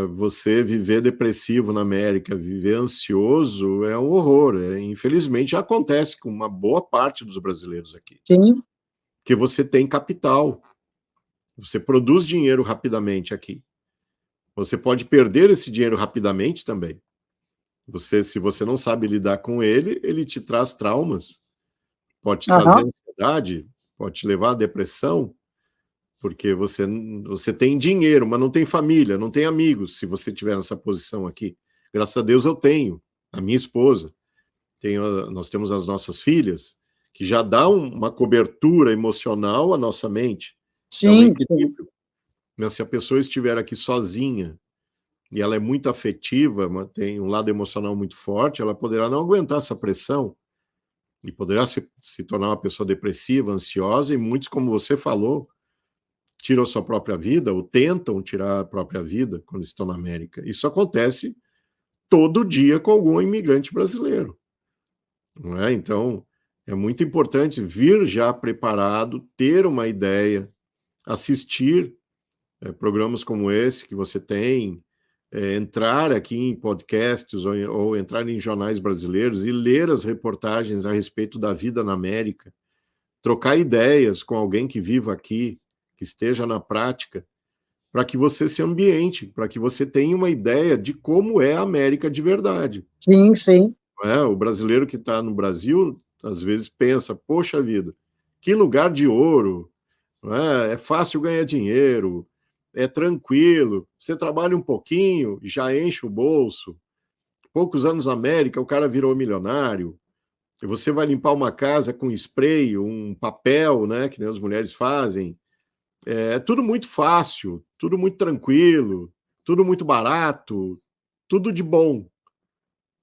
você viver depressivo na América, viver ansioso é um horror. Infelizmente já acontece com uma boa parte dos brasileiros aqui, Sim. que você tem capital, você produz dinheiro rapidamente aqui. Você pode perder esse dinheiro rapidamente também. Se você não sabe lidar com ele, ele te traz traumas, pode te trazer Aham. ansiedade, pode te levar à depressão, porque você tem dinheiro, mas não tem família, não tem amigos, se você estiver nessa posição aqui. Graças a Deus eu tenho, a minha esposa, nós temos as nossas filhas, que já dá uma cobertura emocional à nossa mente, é um Sim, sim. equilíbrio. Mas se a pessoa estiver aqui sozinha, e ela é muito afetiva, tem um lado emocional muito forte, ela poderá não aguentar essa pressão, e poderá se tornar uma pessoa depressiva, ansiosa, e muitos, como você falou, tiram a sua própria vida, ou tentam tirar a própria vida quando estão na América. Isso acontece todo dia com algum imigrante brasileiro, não é? Então, é muito importante vir já preparado, ter uma ideia, assistir programas como esse que você tem, entrar aqui em podcasts ou entrar em jornais brasileiros e ler as reportagens a respeito da vida na América, trocar ideias com alguém que viva aqui, que esteja na prática, para que você se ambiente, para que você tenha uma ideia de como é a América de verdade. Sim, sim. O brasileiro que está no Brasil, às vezes pensa, poxa vida, que lugar de ouro, é fácil ganhar dinheiro, é tranquilo, você trabalha um pouquinho, já enche o bolso. Poucos anos na América, o cara virou milionário. E você vai limpar uma casa com spray, um papel, né, que nem as mulheres fazem. É tudo muito fácil, tudo muito tranquilo, tudo muito barato, tudo de bom.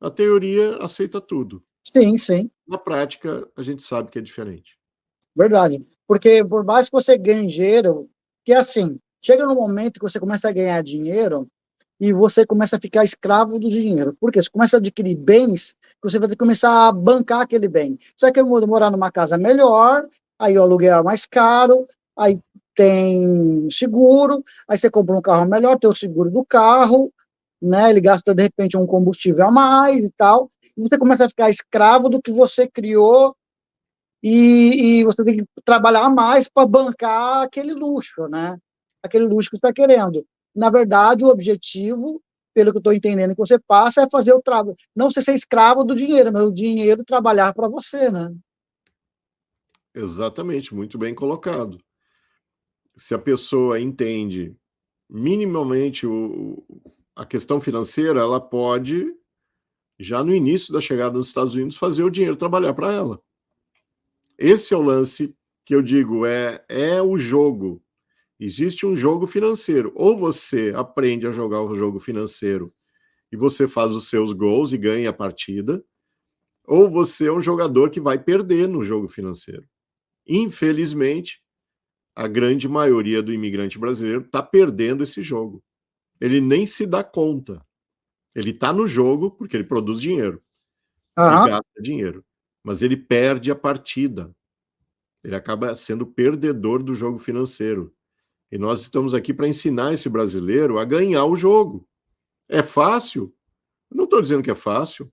A teoria aceita tudo. Sim, sim. Na prática, a gente sabe que é diferente. Verdade. Porque por mais que você ganhe dinheiro, que assim, chega no momento que você começa a ganhar dinheiro e você começa a ficar escravo do dinheiro. Por quê? Você começa a adquirir bens que você vai ter que começar a bancar aquele bem. Você quer morar numa casa melhor, aí o aluguel é mais caro, aí tem seguro, aí você compra um carro melhor, tem o seguro do carro, né? Ele gasta de repente um combustível a mais e tal. E você começa a ficar escravo do que você criou e você tem que trabalhar mais para bancar aquele luxo, né? Aquele luxo que você está querendo. Na verdade, o objetivo, pelo que eu estou entendendo que você passa, é fazer o trabalho. Não ser escravo do dinheiro, mas o dinheiro trabalhar para você, né? Exatamente, muito bem colocado. Se a pessoa entende minimamente a questão financeira, ela pode, já no início da chegada nos Estados Unidos, fazer o dinheiro trabalhar para ela. Esse é o lance que eu digo, é o jogo. Existe um jogo financeiro. Ou você aprende a jogar o jogo financeiro e você faz os seus gols e ganha a partida, ou você é um jogador que vai perder no jogo financeiro. Infelizmente, a grande maioria do imigrante brasileiro está perdendo esse jogo. Ele nem se dá conta. Ele está no jogo porque ele produz dinheiro e Aham. gasta dinheiro, mas ele perde a partida. Ele acaba sendo perdedor do jogo financeiro. E nós estamos aqui para ensinar esse brasileiro a ganhar o jogo. É fácil? Eu não estou dizendo que é fácil.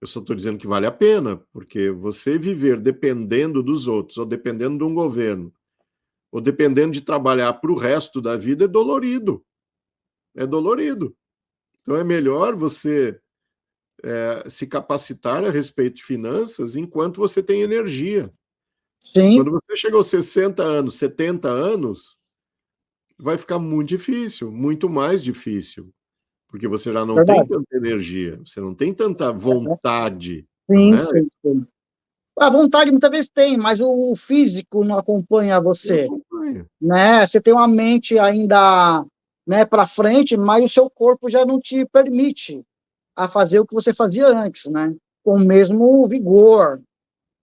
Eu só estou dizendo que vale a pena, porque você viver dependendo dos outros, ou dependendo de um governo, ou dependendo de trabalhar para o resto da vida, é dolorido. É dolorido. Então é melhor você se capacitar a respeito de finanças enquanto você tem energia. Sim, Quando você chega aos 60 anos, 70 anos, vai ficar muito difícil, muito mais difícil, porque você já não tem verdade. tanta energia, você não tem tanta vontade, não Sim, é? sim, sim. A vontade muitas vezes tem, mas o físico não acompanha Não você, acompanha. né? Você tem uma mente ainda, né, para frente, mas o seu corpo já não te permite a fazer o que você fazia antes, né? Com o mesmo vigor.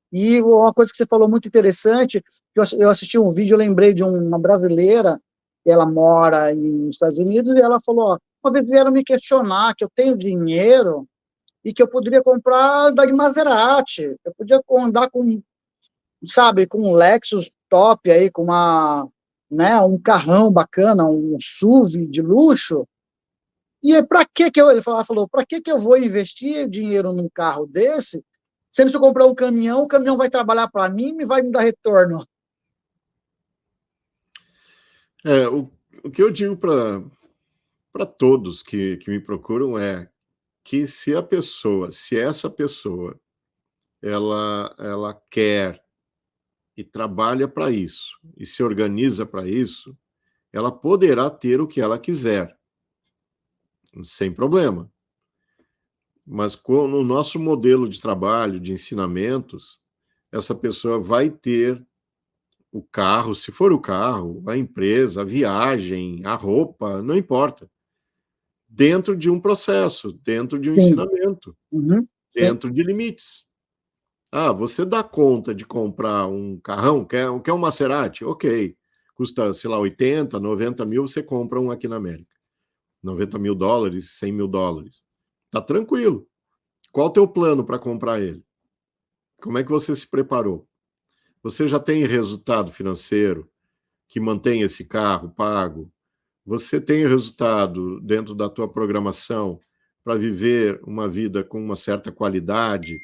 E uma coisa que você falou muito interessante, que eu assisti um vídeo, eu lembrei de uma brasileira, ela mora nos Estados Unidos, e ela falou, ó, uma vez vieram me questionar que eu tenho dinheiro e que eu poderia comprar da Maserati, eu podia andar com, sabe, com um Lexus top aí, com uma, né, um carrão bacana, um SUV de luxo, e para que eu, ela falou, para que eu vou investir dinheiro num carro desse, sendo se eu comprar um caminhão, o caminhão vai trabalhar para mim e vai me dar retorno. O que eu digo para todos que me procuram é que se essa pessoa, ela quer e trabalha para isso, e se organiza para isso, ela poderá ter o que ela quiser, sem problema. Mas no nosso modelo de trabalho, de ensinamentos, essa pessoa vai ter o carro, se for o carro, a empresa, a viagem, a roupa, não importa, dentro de um processo, dentro de um Sim, ensinamento, uhum, sim, dentro de limites. Ah, você dá conta de comprar um carrão, quer um Maserati? Ok. Custa, sei lá, 80, 90 mil, você compra um aqui na América. 90 mil dólares, 100 mil dólares. Tá tranquilo. Qual o teu plano para comprar ele? Como é que você se preparou? Você já tem resultado financeiro que mantém esse carro pago? Você tem resultado dentro da tua programação para viver uma vida com uma certa qualidade?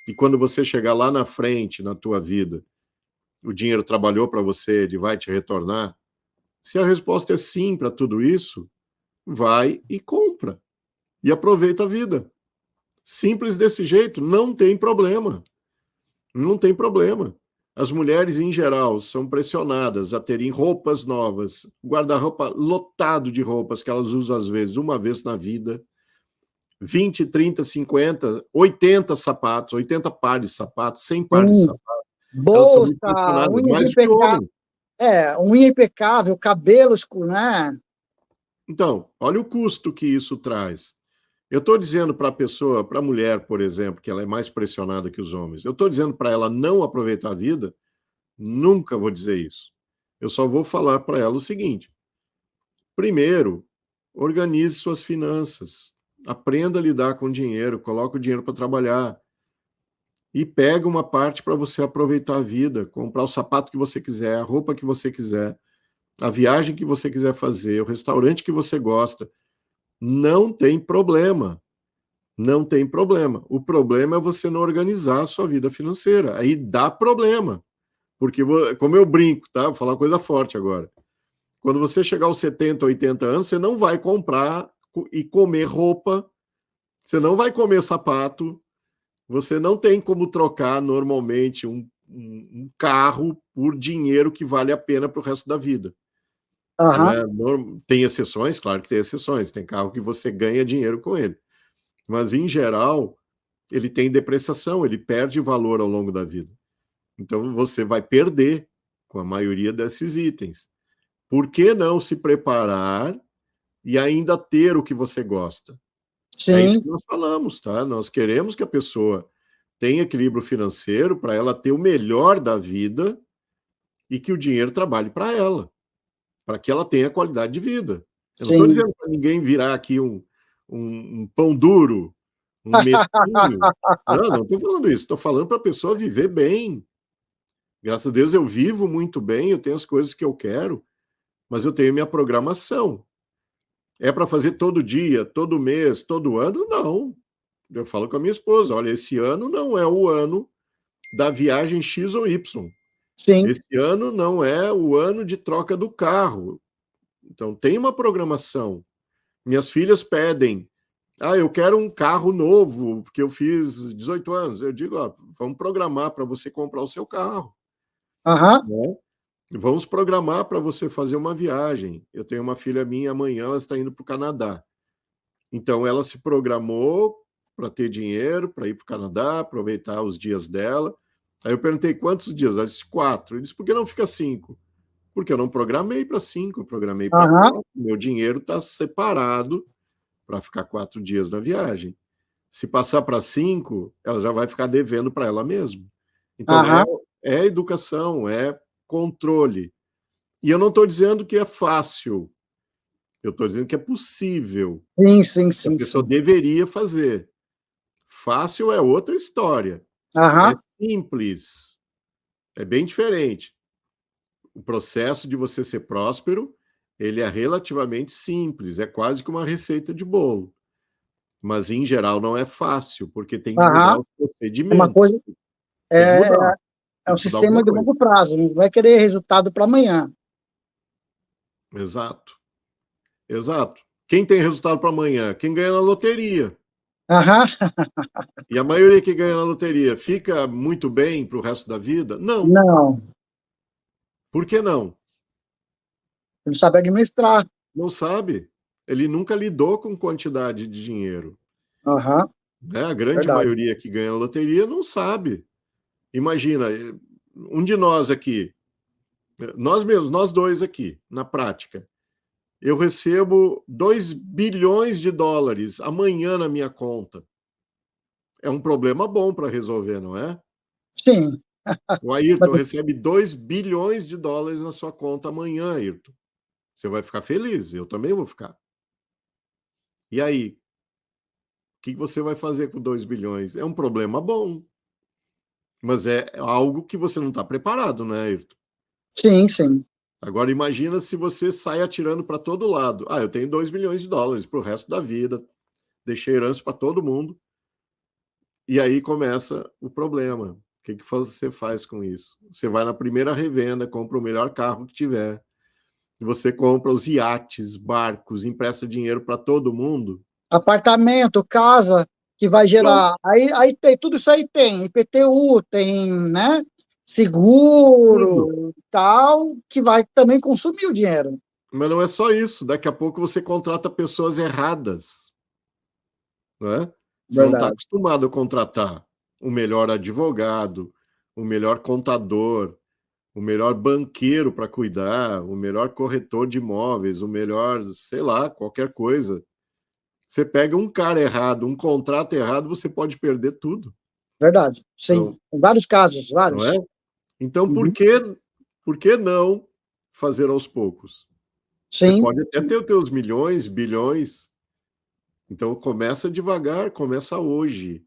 E quando você chegar lá na frente na tua vida, o dinheiro trabalhou para você, ele vai te retornar? Se a resposta é sim para tudo isso, vai e compra. E aproveita a vida. Simples desse jeito, não tem problema. Não tem problema. As mulheres, em geral, são pressionadas a terem roupas novas, guarda-roupa lotado de roupas que elas usam, às vezes, uma vez na vida, 20, 30, 50, 80 sapatos, 80 pares de sapatos, 100 pares de sapatos. Elas são muito Bolsa, pressionadas, unhas mais do que impecáveis. homem. Unha impecável, cabelos, né? Então, olha o custo que isso traz. Eu estou dizendo para a pessoa, para a mulher, por exemplo, que ela é mais pressionada que os homens, eu estou dizendo para ela não aproveitar a vida? Nunca vou dizer isso. Eu só vou falar para ela o seguinte: primeiro, organize suas finanças, aprenda a lidar com o dinheiro, coloque o dinheiro para trabalhar e pega uma parte para você aproveitar a vida, comprar o sapato que você quiser, a roupa que você quiser, a viagem que você quiser fazer, o restaurante que você gosta. Não tem problema. Não tem problema. O problema é você não organizar a sua vida financeira. Aí dá problema. Porque, como eu brinco, tá? Vou falar uma coisa forte agora. Quando você chegar aos 70, 80 anos, você não vai comprar e comer roupa, você não vai comer sapato, você não tem como trocar normalmente um carro por dinheiro que vale a pena para o resto da vida. Tem exceções, claro que tem exceções. Tem carro que você ganha dinheiro com ele. Mas, em geral, ele tem depreciação, ele perde valor ao longo da vida. Então, você vai perder com a maioria desses itens. Por que não se preparar e ainda ter o que você gosta? Sim. É isso que nós falamos, tá? Nós queremos que a pessoa tenha equilíbrio financeiro para ela ter o melhor da vida e que o dinheiro trabalhe para ela, para que ela tenha qualidade de vida. Eu não estou dizendo para ninguém virar aqui um pão duro, um mesquinho. Não estou falando isso. Estou falando para a pessoa viver bem. Graças a Deus eu vivo muito bem, eu tenho as coisas que eu quero, mas eu tenho minha programação. É para fazer todo dia, todo mês, todo ano? Não. Eu falo com a minha esposa, olha, esse ano não é o ano da viagem X ou Y. Sim. Esse ano não é o ano de troca do carro. Então, tem uma programação. Minhas filhas pedem, eu quero um carro novo, porque eu fiz 18 anos. Eu digo, vamos programar para você comprar o seu carro. Né? Vamos programar para você fazer uma viagem. Eu tenho uma filha minha, amanhã ela está indo para o Canadá. Então, ela se programou para ter dinheiro, para ir para o Canadá, aproveitar os dias dela. Aí eu perguntei quantos dias? Ela disse 4. Eu disse, por que não fica 5? Porque eu não programei para 5, eu programei para 4. Meu dinheiro está separado para ficar 4 dias na viagem. Se passar para 5, ela já vai ficar devendo para ela mesma. Então, é educação, é controle. E eu não estou dizendo que é fácil. Eu estou dizendo que é possível. Sim. A pessoa deveria fazer. Fácil é outra história. É simples. É bem diferente. O processo de você ser próspero, ele é relativamente simples. É quase que uma receita de bolo. Mas, em geral, não é fácil, porque tem que mudar os procedimentos. Uma coisa, é um sistema de longo prazo. Não vai querer resultado para amanhã. Exato. Quem tem resultado para amanhã? Quem ganha na loteria. E a maioria que ganha na loteria fica muito bem para o resto da vida? Não. Não. Por que não? Não sabe administrar. Não sabe. Ele nunca lidou com quantidade de dinheiro. A grande maioria que ganha na loteria não sabe. Imagina, um de nós aqui, nós mesmos, nós dois aqui, na prática, eu recebo 2 bilhões de dólares amanhã na minha conta. É um problema bom para resolver, não é? Sim. O Ayrton recebe 2 bilhões de dólares na sua conta amanhã, Ayrton. Você vai ficar feliz, eu também vou ficar. E aí? O que você vai fazer com 2 bilhões? É um problema bom. Mas é algo que você não está preparado, né, Ayrton? Sim. Agora, imagina se você sai atirando para todo lado. Eu tenho 2 bilhões de dólares para o resto da vida, deixei herança para todo mundo. E aí começa o problema. O que você faz com isso? Você vai na primeira revenda, compra o melhor carro que tiver, você compra os iates, barcos, empresta dinheiro para todo mundo. Apartamento, casa, que vai gerar... Aí tem, tudo isso aí tem, IPTU, tem, né? seguro, Tudo. tal, que vai também consumir o dinheiro. Mas não é só isso. Daqui a pouco você contrata pessoas erradas, né? Você não está Verdade. acostumado a contratar o melhor advogado, o melhor contador, o melhor banqueiro para cuidar, o melhor corretor de imóveis, o melhor, sei lá, qualquer coisa. Você pega um cara errado, um contrato errado, você pode perder tudo. Verdade. Sim. Então, Em vários casos, não é? vários. Então, Uhum. por que não fazer aos poucos? Você Sim. pode até ter os teus milhões, bilhões. Então, começa devagar, começa hoje.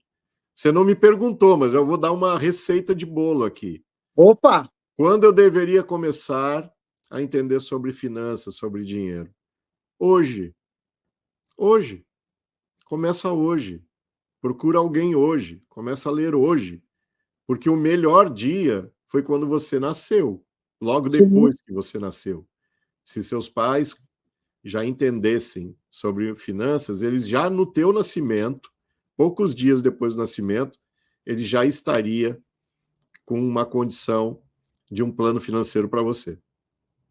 Você não me perguntou, mas eu vou dar uma receita de bolo aqui. Opa! Quando eu deveria começar a entender sobre finanças, sobre dinheiro? Hoje. Hoje. Começa hoje. Procura alguém hoje. Começa a ler hoje. Porque o melhor dia foi quando você nasceu. Logo Sim. depois que você nasceu. Se seus pais já entendessem sobre finanças, eles já no teu nascimento, poucos dias depois do nascimento, ele já estaria com uma condição de um plano financeiro para você.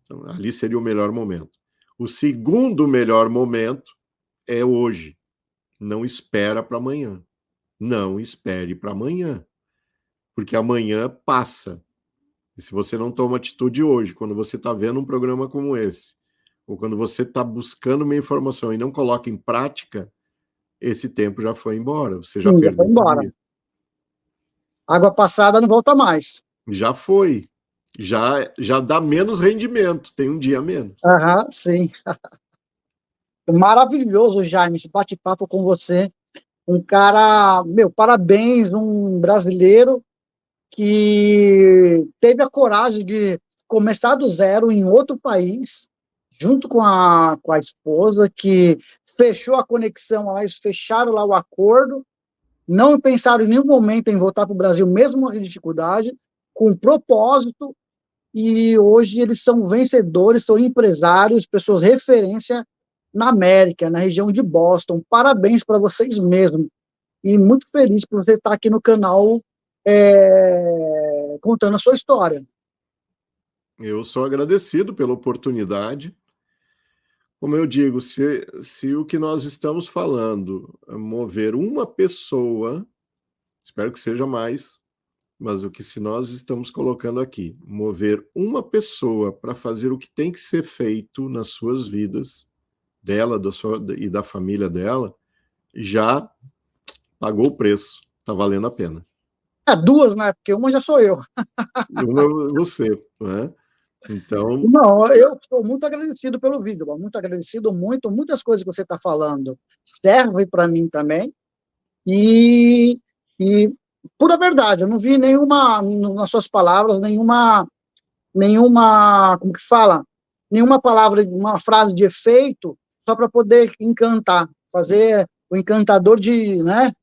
Então, ali seria o melhor momento. O segundo melhor momento é hoje. Não espera para amanhã. Não espere para amanhã, porque amanhã passa. E se você não toma atitude hoje, quando você está vendo um programa como esse, ou quando você está buscando uma informação e não coloca em prática, esse tempo já foi embora, você já Sim, já foi perdeu o embora. dia. Água passada não volta mais. Já foi. Já dá menos rendimento, tem um dia a menos. Aham, sim. Maravilhoso, Jaime, esse bate-papo com você. Um cara, meu, parabéns, um brasileiro que teve a coragem de começar do zero em outro país, junto com a esposa, que fechou a conexão lá, eles fecharam lá o acordo, não pensaram em nenhum momento em voltar para o Brasil, mesmo com dificuldade, com propósito, e hoje eles são vencedores, são empresários, pessoas referência na América, na região de Boston. Parabéns para vocês mesmo. E muito feliz por você estar aqui no canal contando a sua história. Eu sou agradecido pela oportunidade. Como eu digo, se o que nós estamos falando é mover uma pessoa, espero que seja mais, mas o que se nós estamos colocando aqui, mover uma pessoa para fazer o que tem que ser feito nas suas vidas, dela e da família dela, já pagou o preço, está valendo a pena. Duas, né? Porque uma já sou eu. Você, né? Então, Não, eu estou muito agradecido pelo vídeo, muito agradecido, muitas coisas que você está falando servem para mim também. E, e, pura verdade, eu não vi nenhuma, nas suas palavras, como que fala? Nenhuma palavra, uma frase de efeito, só para poder encantar, fazer o encantador de, né?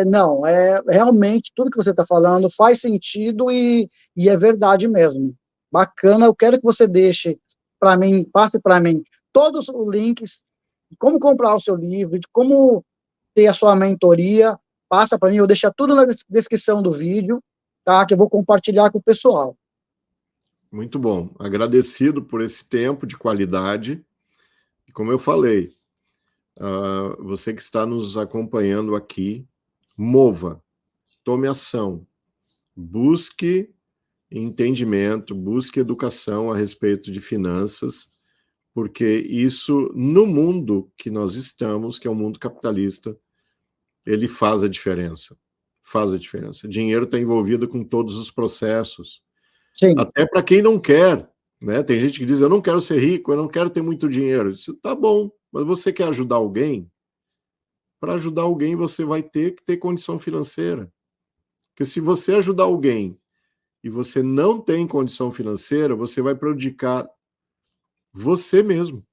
Não, realmente tudo que você está falando faz sentido e é verdade mesmo. Bacana, eu quero que você deixe para mim, passe para mim todos os links de como comprar o seu livro, de como ter a sua mentoria, passa para mim, eu deixo tudo na descrição do vídeo, tá? Que eu vou compartilhar com o pessoal. muito bom. Agradecido por esse tempo de qualidade. E como eu falei, você que está nos acompanhando aqui, mova, tome ação, busque entendimento, busque educação a respeito de finanças, porque isso, no mundo que nós estamos, que é um mundo capitalista, ele faz a diferença. Faz a diferença. Dinheiro está envolvido com todos os processos. Sim. Até para quem não quer, né? Tem gente que diz, eu não quero ser rico, eu não quero ter muito dinheiro. Isso tá bom, mas você quer ajudar alguém? Para ajudar alguém, você vai ter que ter condição financeira. Porque se você ajudar alguém e você não tem condição financeira, você vai prejudicar você mesmo.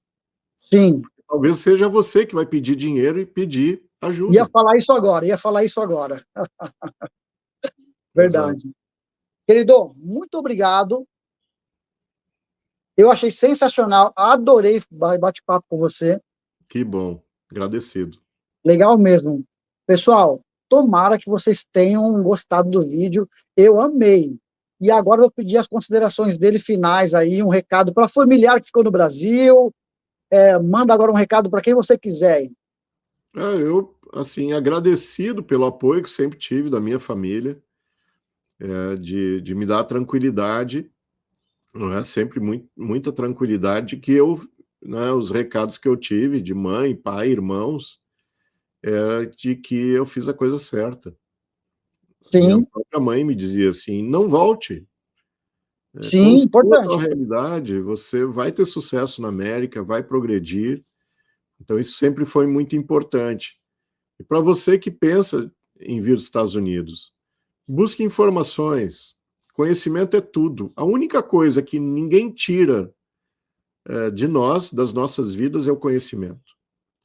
Sim. Talvez seja você que vai pedir dinheiro e pedir Ia ajuda. falar isso agora, ia falar isso agora. Exato. Verdade. Querido, muito obrigado. Eu achei sensacional, adorei bate-papo com você. Que bom. Agradecido. Legal mesmo. Pessoal, tomara que vocês tenham gostado do vídeo. Eu amei. E agora eu vou pedir as considerações dele finais aí, um recado para familiar que ficou no Brasil. Manda agora um recado para quem você quiser. Eu, assim, agradecido pelo apoio que sempre tive da minha família, de me dar tranquilidade, não é? Sempre muita tranquilidade que os recados que eu tive de mãe, pai, irmãos, de que eu fiz a coisa certa. Minha Sim, própria mãe me dizia assim: não volte, sim, construa a tua importante. realidade, você vai ter sucesso na América, vai progredir. Então, isso sempre foi muito importante. E para você que pensa em vir dos Estados Unidos, busque informações. Conhecimento é tudo. A única coisa que ninguém tira de nós, das nossas vidas, é o conhecimento.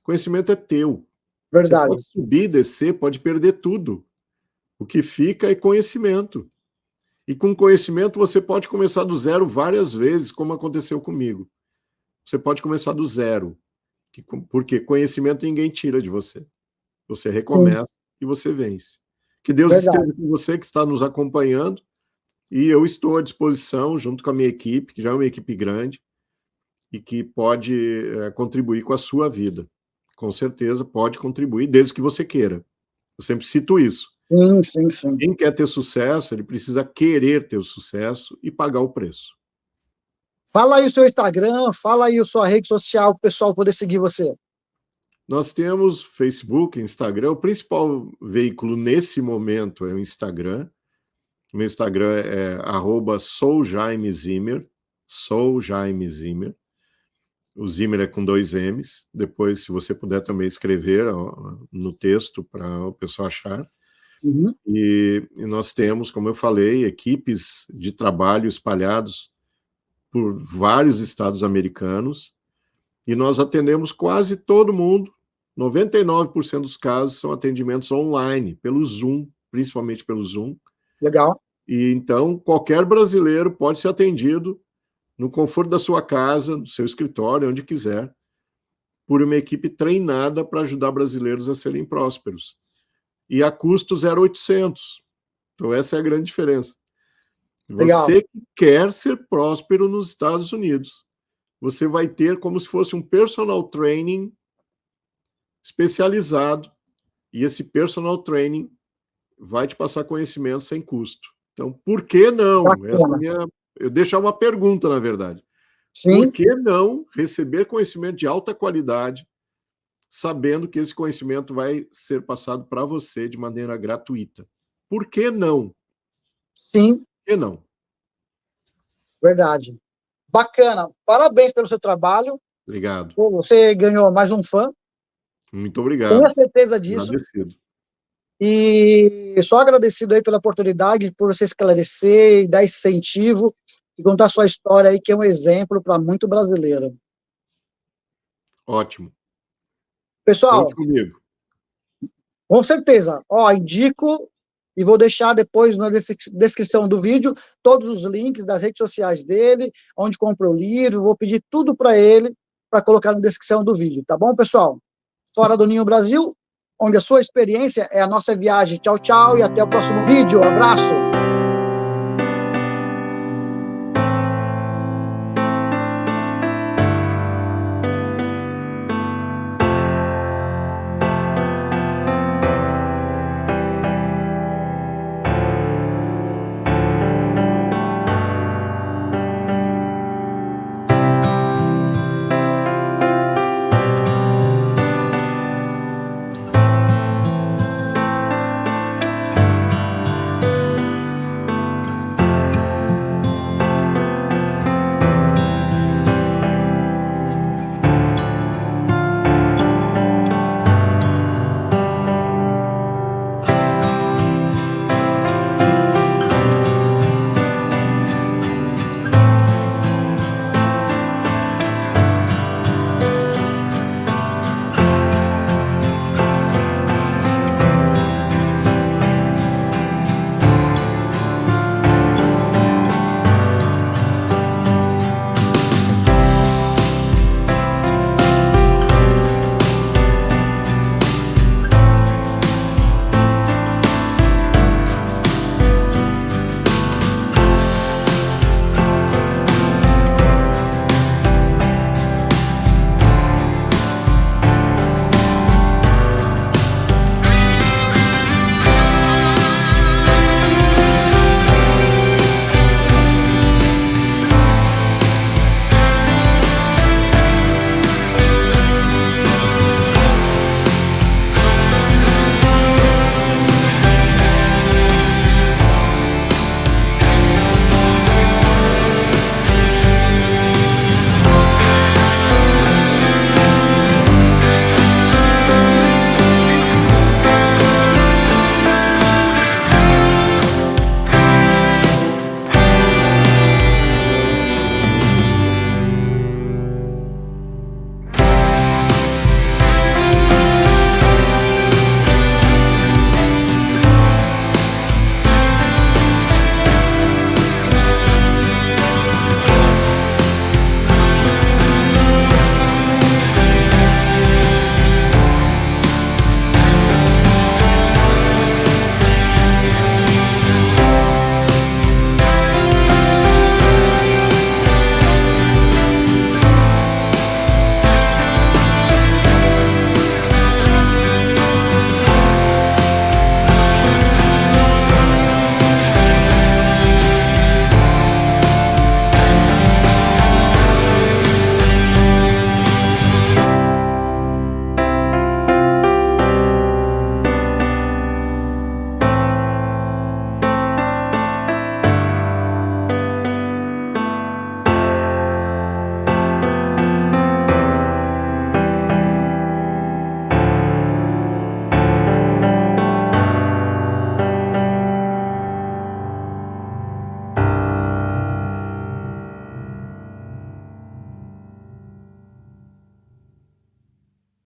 Conhecimento é teu. Você Verdade. pode subir, descer, pode perder tudo. O que fica é conhecimento. E com conhecimento você pode começar do zero várias vezes, como aconteceu comigo. Você pode começar do zero, porque conhecimento ninguém tira de você. Você Sim, recomeça e você vence. Que Deus verdade. esteja com você que está nos acompanhando, e eu estou à disposição, junto com a minha equipe, que já é uma equipe grande, e que pode contribuir com a sua vida. Com certeza pode contribuir, desde que você queira. Eu sempre cito isso. Sim, sim, sim. Quem quer ter sucesso, ele precisa querer ter o sucesso e pagar o preço. Fala aí o seu Instagram, fala aí a sua rede social para o pessoal poder seguir você. Nós temos Facebook, Instagram. O principal veículo nesse momento é o Instagram. Meu Instagram é @soujaimezimmer, soujaimezimmer. O Zimmer é com 2 M's. Depois, se você puder também escrever no texto para o pessoal achar. Uhum. E nós temos, como eu falei, equipes de trabalho espalhados por vários estados americanos, e nós atendemos quase todo mundo. 99% dos casos são atendimentos online, pelo Zoom, principalmente pelo Zoom. Legal. E então qualquer brasileiro pode ser atendido no conforto da sua casa, no seu escritório, onde quiser, por uma equipe treinada para ajudar brasileiros a serem prósperos. E a custo 0,800. Então essa é a grande diferença. Legal. Você que quer ser próspero nos Estados Unidos, você vai ter como se fosse um personal training especializado, e esse personal training vai te passar conhecimento sem custo. Então, por que não? Bacana. Eu deixo uma pergunta, na verdade. Por Sim, que não receber conhecimento de alta qualidade, sabendo que esse conhecimento vai ser passado para você de maneira gratuita? Por que não? sim, Por que não? verdade. Bacana. Parabéns pelo seu trabalho. Obrigado. Pô, você ganhou mais um fã. Muito Tenho obrigado. certeza disso. Agradecido. E só agradecido aí pela oportunidade, por você esclarecer e dar esse incentivo e contar sua história aí, que é um exemplo para muito brasileiro. Ótimo. Conte Pessoal, comigo. com certeza, ó, indico e vou deixar depois na descrição do vídeo todos os links das redes sociais dele, onde compra o livro, vou pedir tudo para ele para colocar na descrição do vídeo, tá bom, pessoal? Fora do Ninho Brasil, onde a sua experiência é a nossa viagem. Tchau, tchau e até o próximo vídeo. Abraço!